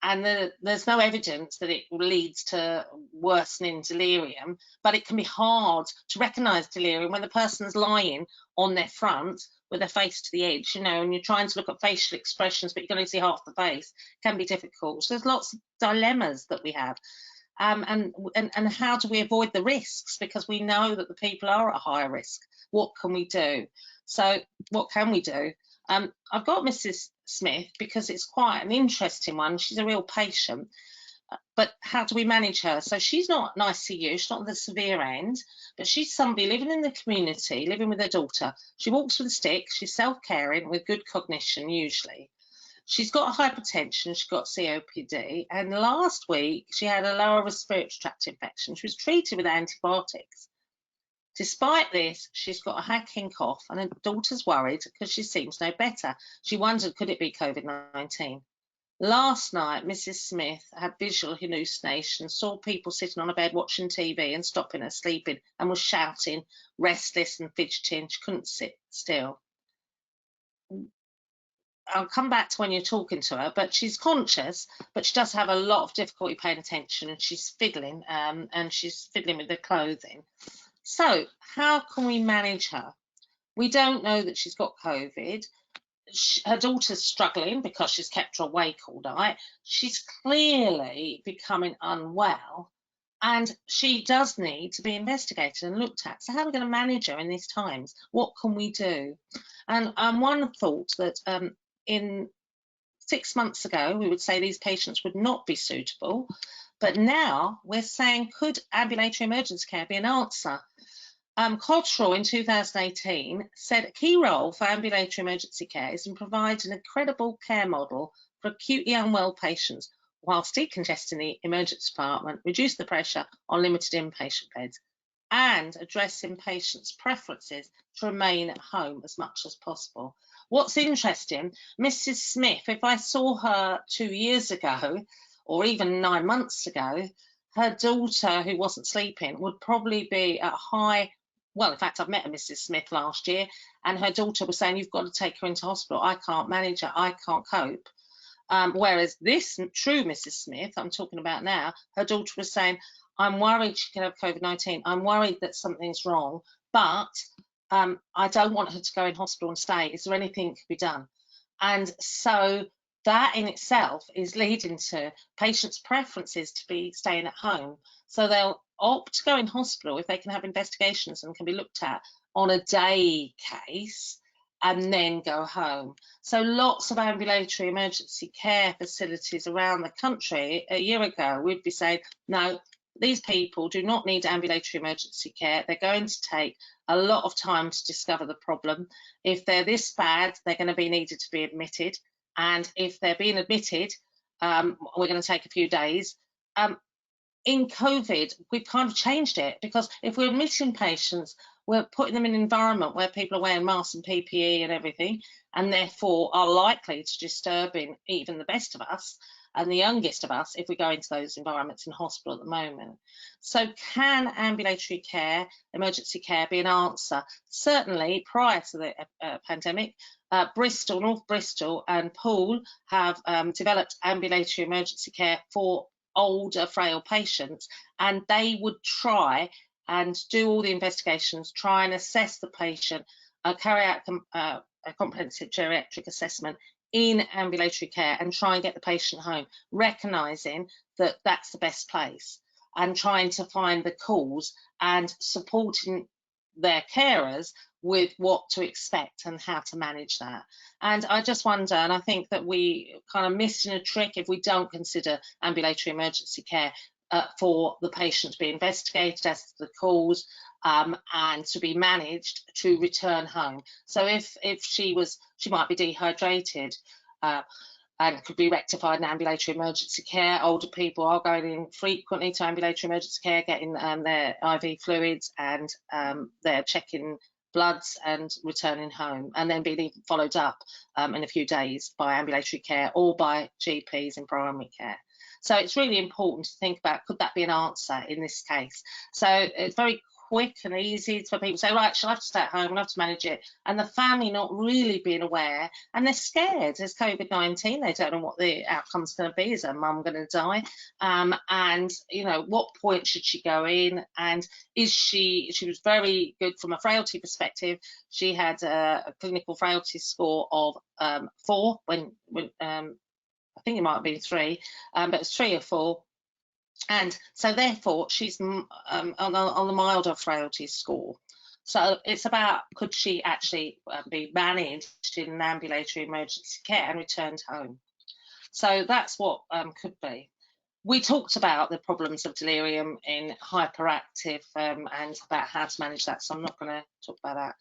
And there's no evidence that it leads to worsening delirium, but it can be hard to recognise delirium when the person's lying on their front with their face to the edge, and you're trying to look at facial expressions, but you can only see half the face. It can be difficult. So there's lots of dilemmas that we have. And how do we avoid the risks? Because we know that the people are at higher risk. What can we do? So what can we do? I've got Mrs. Smith because it's quite an interesting one. She's a real patient, but how do we manage her? So she's not an ICU, she's not on the severe end, but she's somebody living in the community, living with her daughter. She walks with a stick, she's self-caring with good cognition usually. She's got hypertension, she's got COPD, and last week she had a lower respiratory tract infection. She was treated with antibiotics. Despite this, she's got a hacking cough, and her daughter's worried because she seems no better. She wondered, could it be COVID-19? Last night, Mrs. Smith had visual hallucinations, saw people sitting on a bed watching TV and stopping her sleeping, and was shouting, restless and fidgeting. She couldn't sit still. I'll come back to when you're talking to her, but she's conscious, but she does have a lot of difficulty paying attention, and she's fiddling, with the clothing. So how can we manage her? We don't know that she's got COVID. Her daughter's struggling because she's kept her awake all night. She's clearly becoming unwell, and she does need to be investigated and looked at. So how are we going to manage her in these times? What can we do? And one thought that in 6 months ago, we would say these patients would not be suitable. But now we're saying, could ambulatory emergency care be an answer? Cottrell in 2018 said a key role for ambulatory emergency care is in providing a credible care model for acutely unwell patients whilst decongesting the emergency department, reduce the pressure on limited inpatient beds, and addressing patients' preferences to remain at home as much as possible. What's interesting, Mrs. Smith, if I saw her 2 years ago, or even 9 months ago, her daughter, who wasn't sleeping, would probably be at high. Well, in fact, I've met a Mrs. Smith last year, and her daughter was saying, "You've got to take her into hospital. I can't manage her. I can't cope." Whereas this true Mrs. Smith, I'm talking about now, her daughter was saying, "I'm worried she could have COVID-19. I'm worried that something's wrong, but I don't want her to go in hospital and stay. Is there anything that can be done?" And so that in itself is leading to patients' preferences to be staying at home. So they'll opt to go in hospital if they can have investigations and can be looked at on a day case and then go home. So lots of ambulatory emergency care facilities around the country a year ago would be saying, no, these people do not need ambulatory emergency care. They're going to take a lot of time to discover the problem. If they're this bad, they're going to be needed to be admitted. And if they're being admitted, we're going to take a few days. In COVID, we've kind of changed it, because if we're admitting patients, we're putting them in an environment where people are wearing masks and PPE and everything, and therefore are likely to disturb even the best of us and the youngest of us if we go into those environments in hospital at the moment. So can ambulatory care, emergency care, be an answer? Certainly, prior to the pandemic, North Bristol and Poole have developed ambulatory emergency care for older, frail patients, and they would try and do all the investigations, try and assess the patient, carry out a comprehensive geriatric assessment in ambulatory care and try and get the patient home, recognising that that's the best place, and trying to find the cause and supporting their carers with what to expect and how to manage that. And I just wonder, and I think that we kind of missing a trick if we don't consider ambulatory emergency care for the patient to be investigated as to the cause and to be managed to return home. So if she might be dehydrated and could be rectified in ambulatory emergency care. Older people are going in frequently to ambulatory emergency care, getting their IV fluids, and they're checking bloods and returning home, and then being followed up in a few days by ambulatory care or by GPs in primary care. So it's really important to think about, could that be an answer in this case? So it's very quick and easy for people to say, right, she'll have to stay at home, we'll have to manage it, and the family not really being aware, and they're scared. There's COVID-19, they don't know what the outcome's going to be. Is her mum going to die? And you know, what point should she go in? And is she was very good from a frailty perspective. She had a clinical frailty score of 4 when I think it might have been 3, but it was 3 or 4. And so therefore she's on the milder frailty score. So it's about, could she actually be managed in an ambulatory emergency care and returned home? So that's what could be. We talked about the problems of delirium in hyperactive and about how to manage that, so I'm not going to talk about that.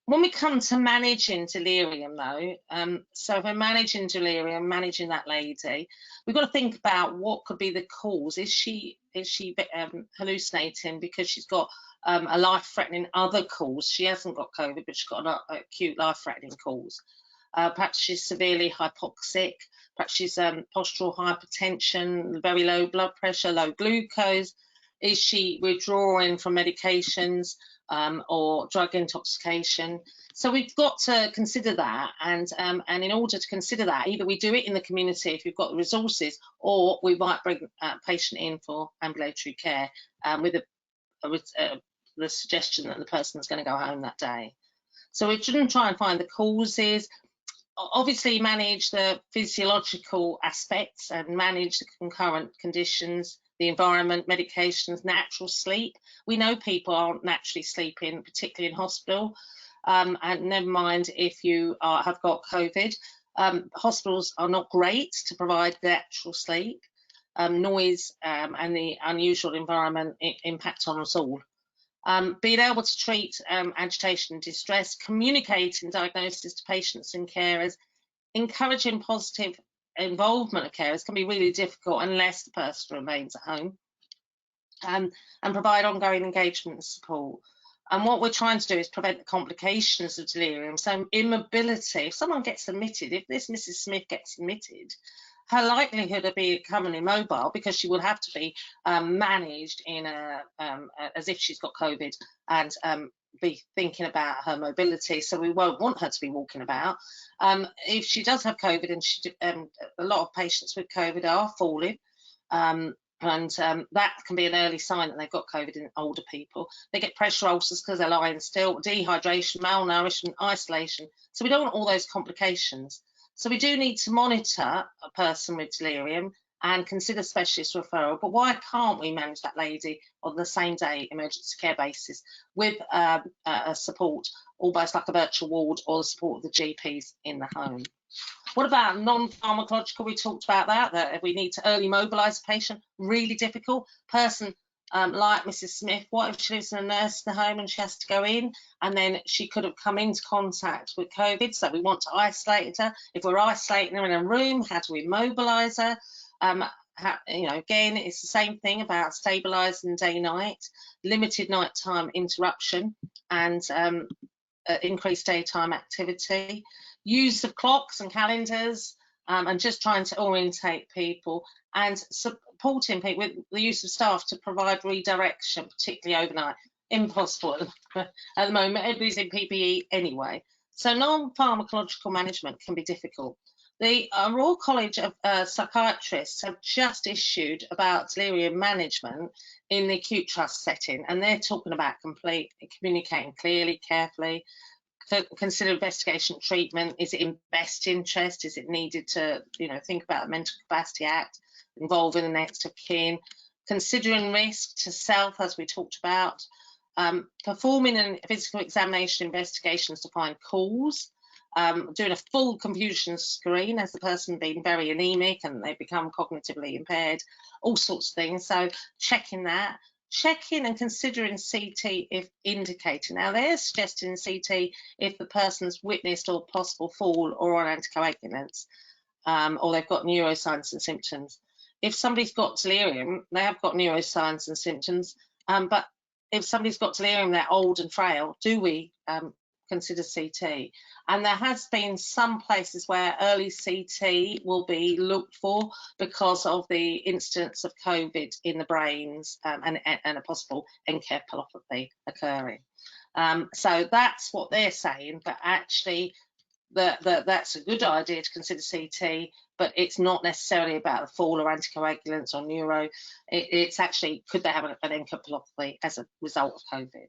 When we come to managing delirium, though, so if we're managing delirium, managing that lady, we've got to think about what could be the cause. Is she hallucinating because she's got a life-threatening other cause? She hasn't got COVID, but she's got an acute life-threatening cause. Perhaps she's severely hypoxic. Perhaps she's postural hypertension, very low blood pressure, low glucose. Is she withdrawing from medications? Or drug intoxication. So we've got to consider that, and in order to consider that, either we do it in the community if you've got the resources, or we might bring a patient in for ambulatory care with the suggestion that the person is going to go home that day. So we shouldn't try and find the causes. Obviously manage the physiological aspects and manage the concurrent conditions, the environment, medications, natural sleep. We know people aren't naturally sleeping, particularly in hospital, and never mind if you have got COVID. Hospitals are not great to provide the actual sleep. Noise and the unusual environment impact on us all. Being able to treat agitation and distress, communicating diagnosis to patients and carers, encouraging positive involvement of carers can be really difficult unless the person remains at home, and provide ongoing engagement and support. And what we're trying to do is prevent the complications of delirium. So immobility, if someone gets admitted, if this Mrs. Smith gets admitted, her likelihood of becoming immobile, because she will have to be managed in as if she's got COVID, and be thinking about her mobility. So we won't want her to be walking about. If she does have COVID, and a lot of patients with COVID are falling, and that can be an early sign that they've got COVID in older people. They get pressure ulcers because they're lying still, dehydration, malnourishment, isolation. So we don't want all those complications. So we do need to monitor a person with delirium and consider specialist referral. But why can't we manage that lady on the same day emergency care basis with a support, almost like a virtual ward, or the support of the GPs in the home? What about non-pharmacological? We talked about that we need to early mobilise a patient. Really difficult. Person like Mrs. Smith, what if she lives in a nursing home and she has to go in, and then she could have come into contact with COVID, so we want to isolate her. If we're isolating her in a room, how do we mobilise her? Again, it's the same thing about stabilising day-night, limited nighttime interruption, and increased daytime activity. Use of clocks and calendars, and just trying to orientate people, and supporting people with the use of staff to provide redirection, particularly overnight. Impossible at the moment. Everybody's in PPE anyway. So non-pharmacological management can be difficult. The Royal College of Psychiatrists have just issued about delirium management in the acute trust setting, and they're talking about communicating clearly, carefully, consider investigation treatment. Is it in best interest? Is it needed to, think about the Mental Capacity Act, involving the next of kin, considering risk to self, as we talked about, performing a physical examination investigations to find cause, doing a full confusion screen as the person being very anemic and they become cognitively impaired, all sorts of things. So checking that. Checking and considering CT if indicated. Now, they're suggesting CT if the person's witnessed or possible fall or on anticoagulants, or they've got neurosigns and symptoms. If somebody's got delirium, they have got neurosigns and symptoms, but if somebody's got delirium, they're old and frail, do we consider CT? And there has been some places where early CT will be looked for because of the incidence of COVID in the brains, and a possible encephalopathy occurring. So that's what they're saying, but actually that's a good idea to consider CT, but it's not necessarily about the fall or anticoagulants or neuro. It's actually, could they have an encephalopathy as a result of COVID?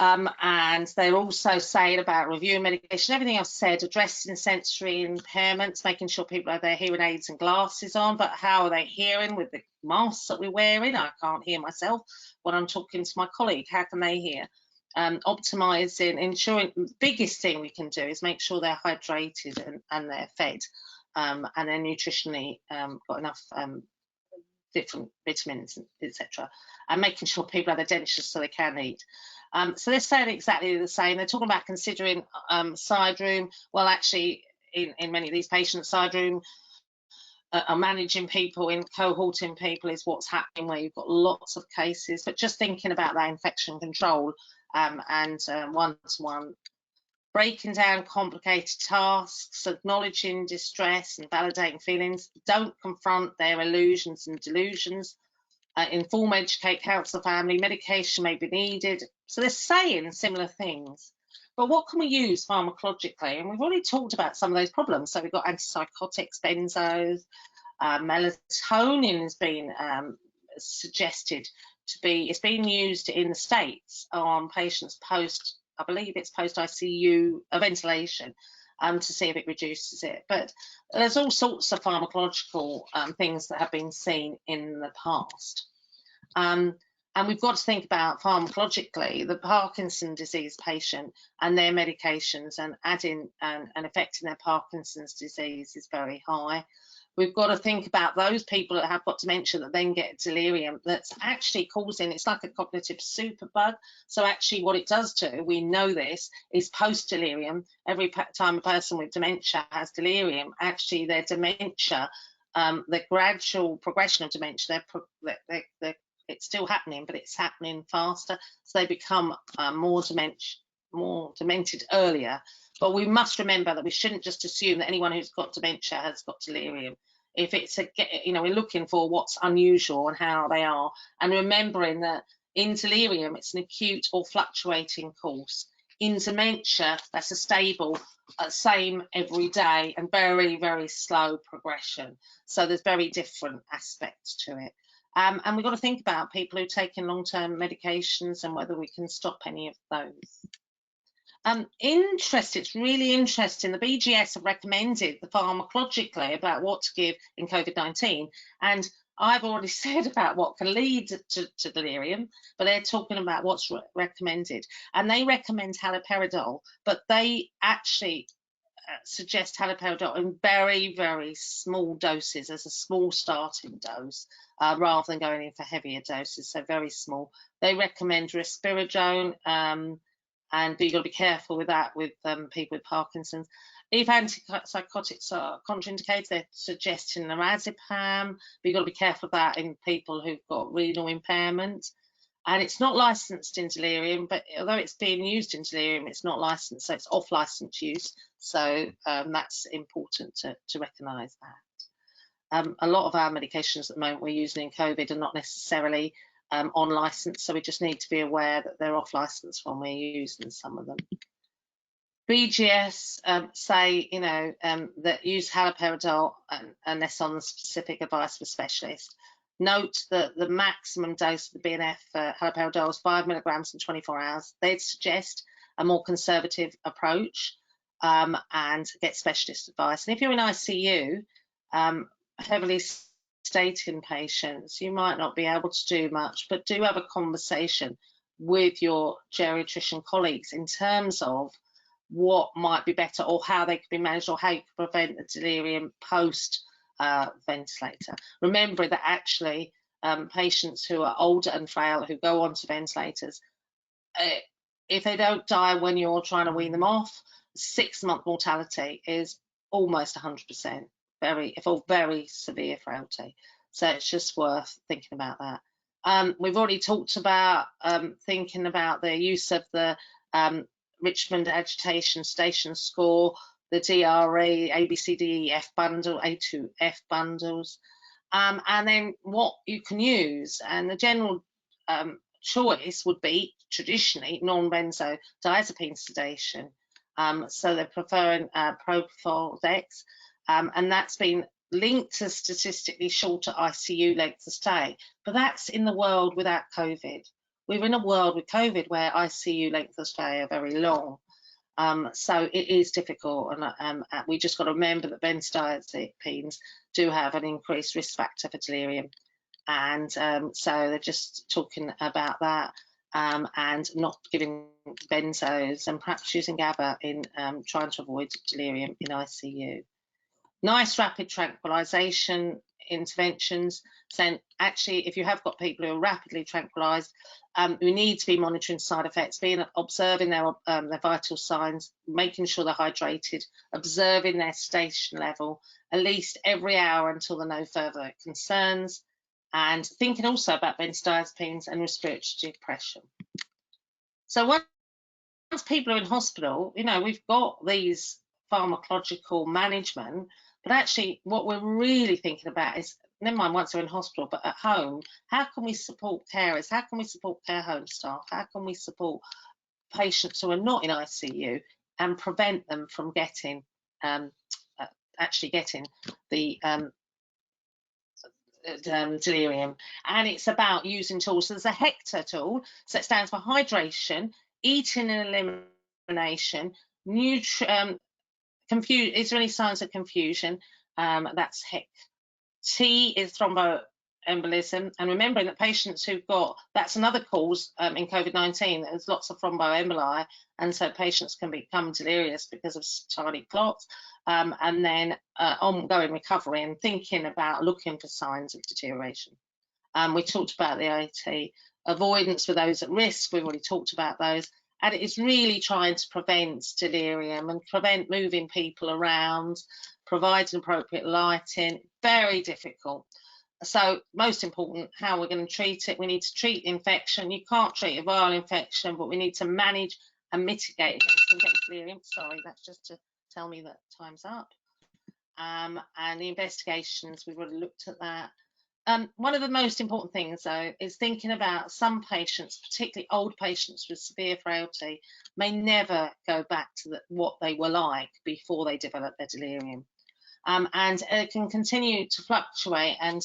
And they're also saying about reviewing medication, everything I've said, addressing sensory impairments, making sure people have their hearing aids and glasses on, but how are they hearing with the masks that we're wearing? I can't hear myself when I'm talking to my colleague. How can they hear? Optimising, ensuring, the biggest thing we can do is make sure they're hydrated and they're fed, and they're nutritionally got enough different vitamins, etc., and making sure people have their dentures so they can eat. So they're saying exactly the same. They're talking about considering side room. Well, actually, in many of these patients, side room are managing people, in cohorting people is what's happening, where you've got lots of cases. But just thinking about that infection control, and one-to-one, breaking down complicated tasks, acknowledging distress and validating feelings. Don't confront their illusions and delusions. Inform, educate, counsel the family. Medication may be needed. So they're saying similar things. But what can we use pharmacologically? And we've already talked about some of those problems. So we've got antipsychotics, benzos, melatonin has been suggested to be, it's been used in the States on patients post, I believe it's post-ICU ventilation, to see if it reduces it. But there's all sorts of pharmacological things that have been seen in the past. And And we've got to think about pharmacologically the Parkinson disease patient and their medications, and adding and affecting their Parkinson's disease is very high. We've got to think about those people that have got dementia that then get delirium that's actually causing, it's like a cognitive superbug. So actually what it does do, we know this, is post-delirium. Every time a person with dementia has delirium, actually their dementia, the gradual progression of dementia, it's still happening, but it's happening faster. So they become more demented earlier. But we must remember that we shouldn't just assume that anyone who's got dementia has got delirium. If it's we're looking for what's unusual and how they are, and remembering that in delirium it's an acute or fluctuating course. In dementia, that's a stable, same every day, and very, very slow progression. So there's very different aspects to it. And we've got to think about people who are taking long-term medications and whether we can stop any of those. It's really interesting. The BGS have recommended the pharmacologically about what to give in COVID-19. And I've already said about what can lead to delirium, but they're talking about what's recommended. And they recommend haloperidol, but they actually suggest haloperidol in very, very small doses as a small starting dose, rather than going in for heavier doses, so very small. They recommend risperidone, but you've got to be careful with that with people with Parkinson's. If antipsychotics are contraindicated, they're suggesting lorazepam, but you've got to be careful of that in people who've got renal impairment. And it's not licensed in delirium, but although it's being used in delirium, it's not licensed, so it's off-license use. So that's important to recognise that. A lot of our medications at the moment we're using in COVID are not necessarily on license, so we just need to be aware that they're off license when we're using some of them. BGS say, that use haloperidol unless on the specific advice of a specialist. Note that the maximum dose of the BNF for haloperidol is 5 milligrams in 24 hours. They'd suggest a more conservative approach and get specialist advice. And if you're in ICU, heavily sedating patients, you might not be able to do much, but do have a conversation with your geriatrician colleagues in terms of what might be better, or how they could be managed, or how you could prevent the delirium post ventilator. Remember that actually patients who are older and frail who go onto ventilators, if they don't die when you're trying to wean them off, 6-month mortality is almost 100%, very severe frailty. So it's just worth thinking about that. We've already talked about thinking about the use of the Richmond Agitation Station Score, the DRE, ABCDEF bundle, A2F bundles, and then what you can use. And the general choice would be traditionally non-benzodiazepine sedation. So they're preferring propofol dex, and that's been linked to statistically shorter ICU length of stay. But that's in the world without COVID. We're in a world with COVID where ICU length of stay are very long. So it is difficult, and we just got to remember that benzodiazepines do have an increased risk factor for delirium, and so they're just talking about that, and not giving benzos, and perhaps using GABA in trying to avoid delirium in ICU. Nice rapid tranquilization interventions. So actually, if you have got people who are rapidly tranquilized, we need to be monitoring side effects, observing their vital signs, making sure they're hydrated, observing their station level at least every hour until there are no further concerns, and thinking also about benzodiazepines and respiratory depression. So once people are in hospital, we've got these pharmacological management, but actually what we're really thinking about is, never mind once they're in hospital, but at home, how can we support carers? How can we support care home staff? How can we support patients who are not in ICU and prevent them from getting the delirium? And it's about using tools. So there's a HECTOR tool, so it stands for hydration, eating and elimination, is there any signs of confusion? That's HEC. T is thromboembolic embolism, and remembering that patients who've got, that's another cause in COVID-19, there's lots of thromboemboli, and so patients can become delirious because of tiny clots, and then ongoing recovery and thinking about looking for signs of deterioration. We talked about the AT avoidance for those at risk, we've already talked about those, and it is really trying to prevent delirium and prevent moving people around, providing appropriate lighting, very difficult. So most important, how we're going to treat it. We need to treat infection. You can't treat a viral infection, but we need to manage and mitigate against delirium. Sorry, that's just to tell me that time's up. And the investigations, we've already looked at that. One of the most important things, though, is thinking about some patients, particularly old patients with severe frailty, may never go back to what they were like before they developed their delirium. And it can continue to fluctuate, and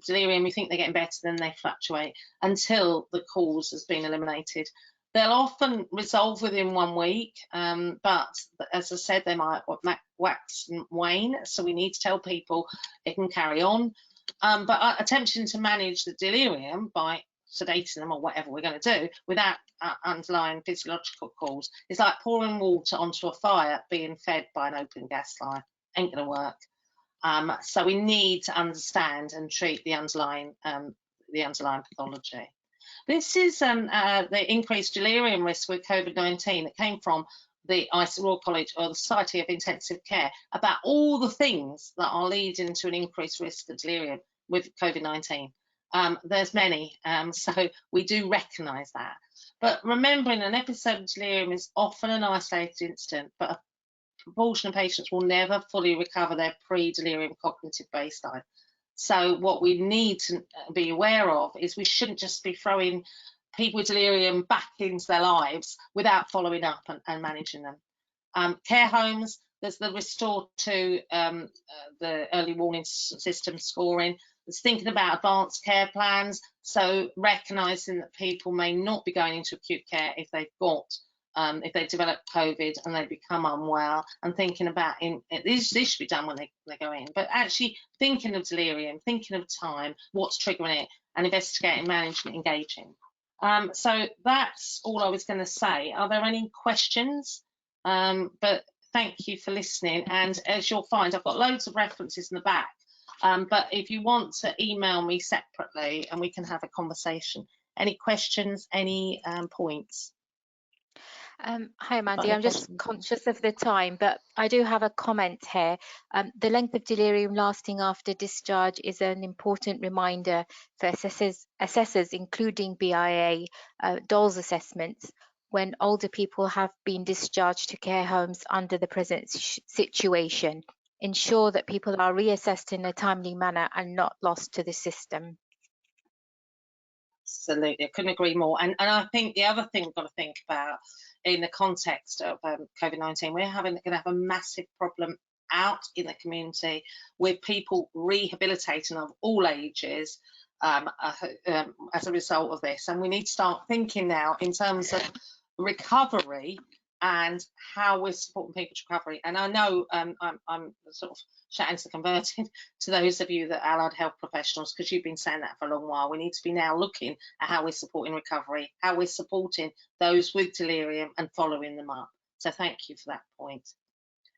delirium, we think they're getting better, then they fluctuate until the cause has been eliminated. They'll often resolve within 1 week, but as I said, they might wax and wane, so we need to tell people it can carry on. But attempting to manage the delirium by sedating them or whatever we're going to do without underlying physiological cause is like pouring water onto a fire being fed by an open gas line. Ain't going to work. So we need to understand and treat the underlying pathology. This is the increased delirium risk with COVID-19 that came from the Royal College or the Society of Intensive Care about all the things that are leading to an increased risk of delirium with COVID-19. There's many, so we do recognise that. But remembering an episode of delirium is often an isolated incident, but a proportion of patients will never fully recover their pre-delirium cognitive baseline. So what we need to be aware of is we shouldn't just be throwing people with delirium back into their lives without following up and managing them. Care homes, there's the Restore to the early warning system scoring. There's thinking about advanced care plans, so recognising that people may not be going into acute care if they've got if they develop COVID and they become unwell, and thinking about this should be done when they go in, but actually thinking of delirium, thinking of time, what's triggering it, and investigating, managing, engaging. So that's all I was going to say. Are there any questions? But thank you for listening, and as you'll find, I've got loads of references in the back, but if you want to email me separately and we can have a conversation. Any questions, any points? Hi, Mandy. I'm just conscious of the time, but I do have a comment here. The length of delirium lasting after discharge is an important reminder for assessors including BIA, DOLS assessments, when older people have been discharged to care homes under the present situation. Ensure that people are reassessed in a timely manner and not lost to the system. Absolutely, I couldn't agree more. And I think the other thing we've got to think about in the context of COVID-19, we're going to have a massive problem out in the community with people rehabilitating of all ages as a result of this. And we need to start thinking now in terms of recovery and how we're supporting people's recovery. And I know I'm sort of shouting to the converted to those of you that are allied health professionals, because you've been saying that for a long while. We need to be now looking at how we're supporting recovery, how we're supporting those with delirium and following them up. So thank you for that point.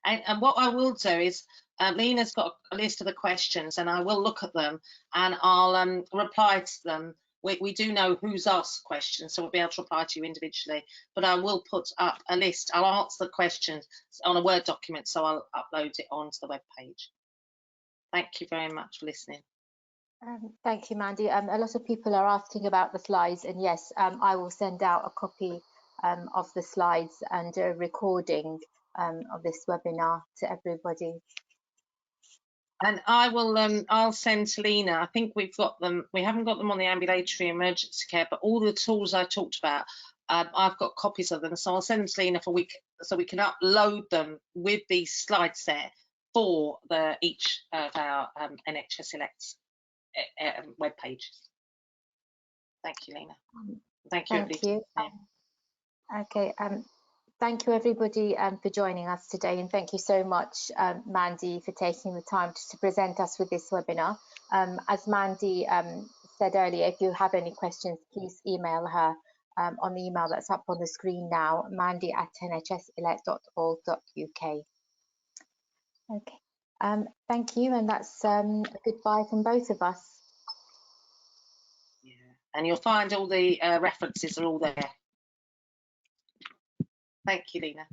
And what I will do is, Lena's got a list of the questions and I will look at them and I'll reply to them. We do know who's asked questions, so we'll be able to reply to you individually, but I will put up a list. I'll answer the questions on a Word document, so I'll upload it onto the web page. Thank you very much for listening. Thank you, Mandy. A lot of people are asking about the slides, and yes, I will send out a copy of the slides and a recording of this webinar to everybody. And I will, I'll send to Lena. I think we've got them. We haven't got them on the ambulatory emergency care, but all the tools I talked about, I've got copies of them. So I'll send them to Lena so we can upload them with the slide set for each of our NHS Selects web pages. Thank you, Lena. Thank you. Thank you. Okay. thank you everybody for joining us today, and thank you so much, Mandy, for taking the time to present us with this webinar. As Mandy said earlier, if you have any questions, please email her on the email that's up on the screen now, mandy@nhselect.org.uk. Okay, thank you, and that's a goodbye from both of us. Yeah. And you'll find all the references are all there. Thank you, Lena.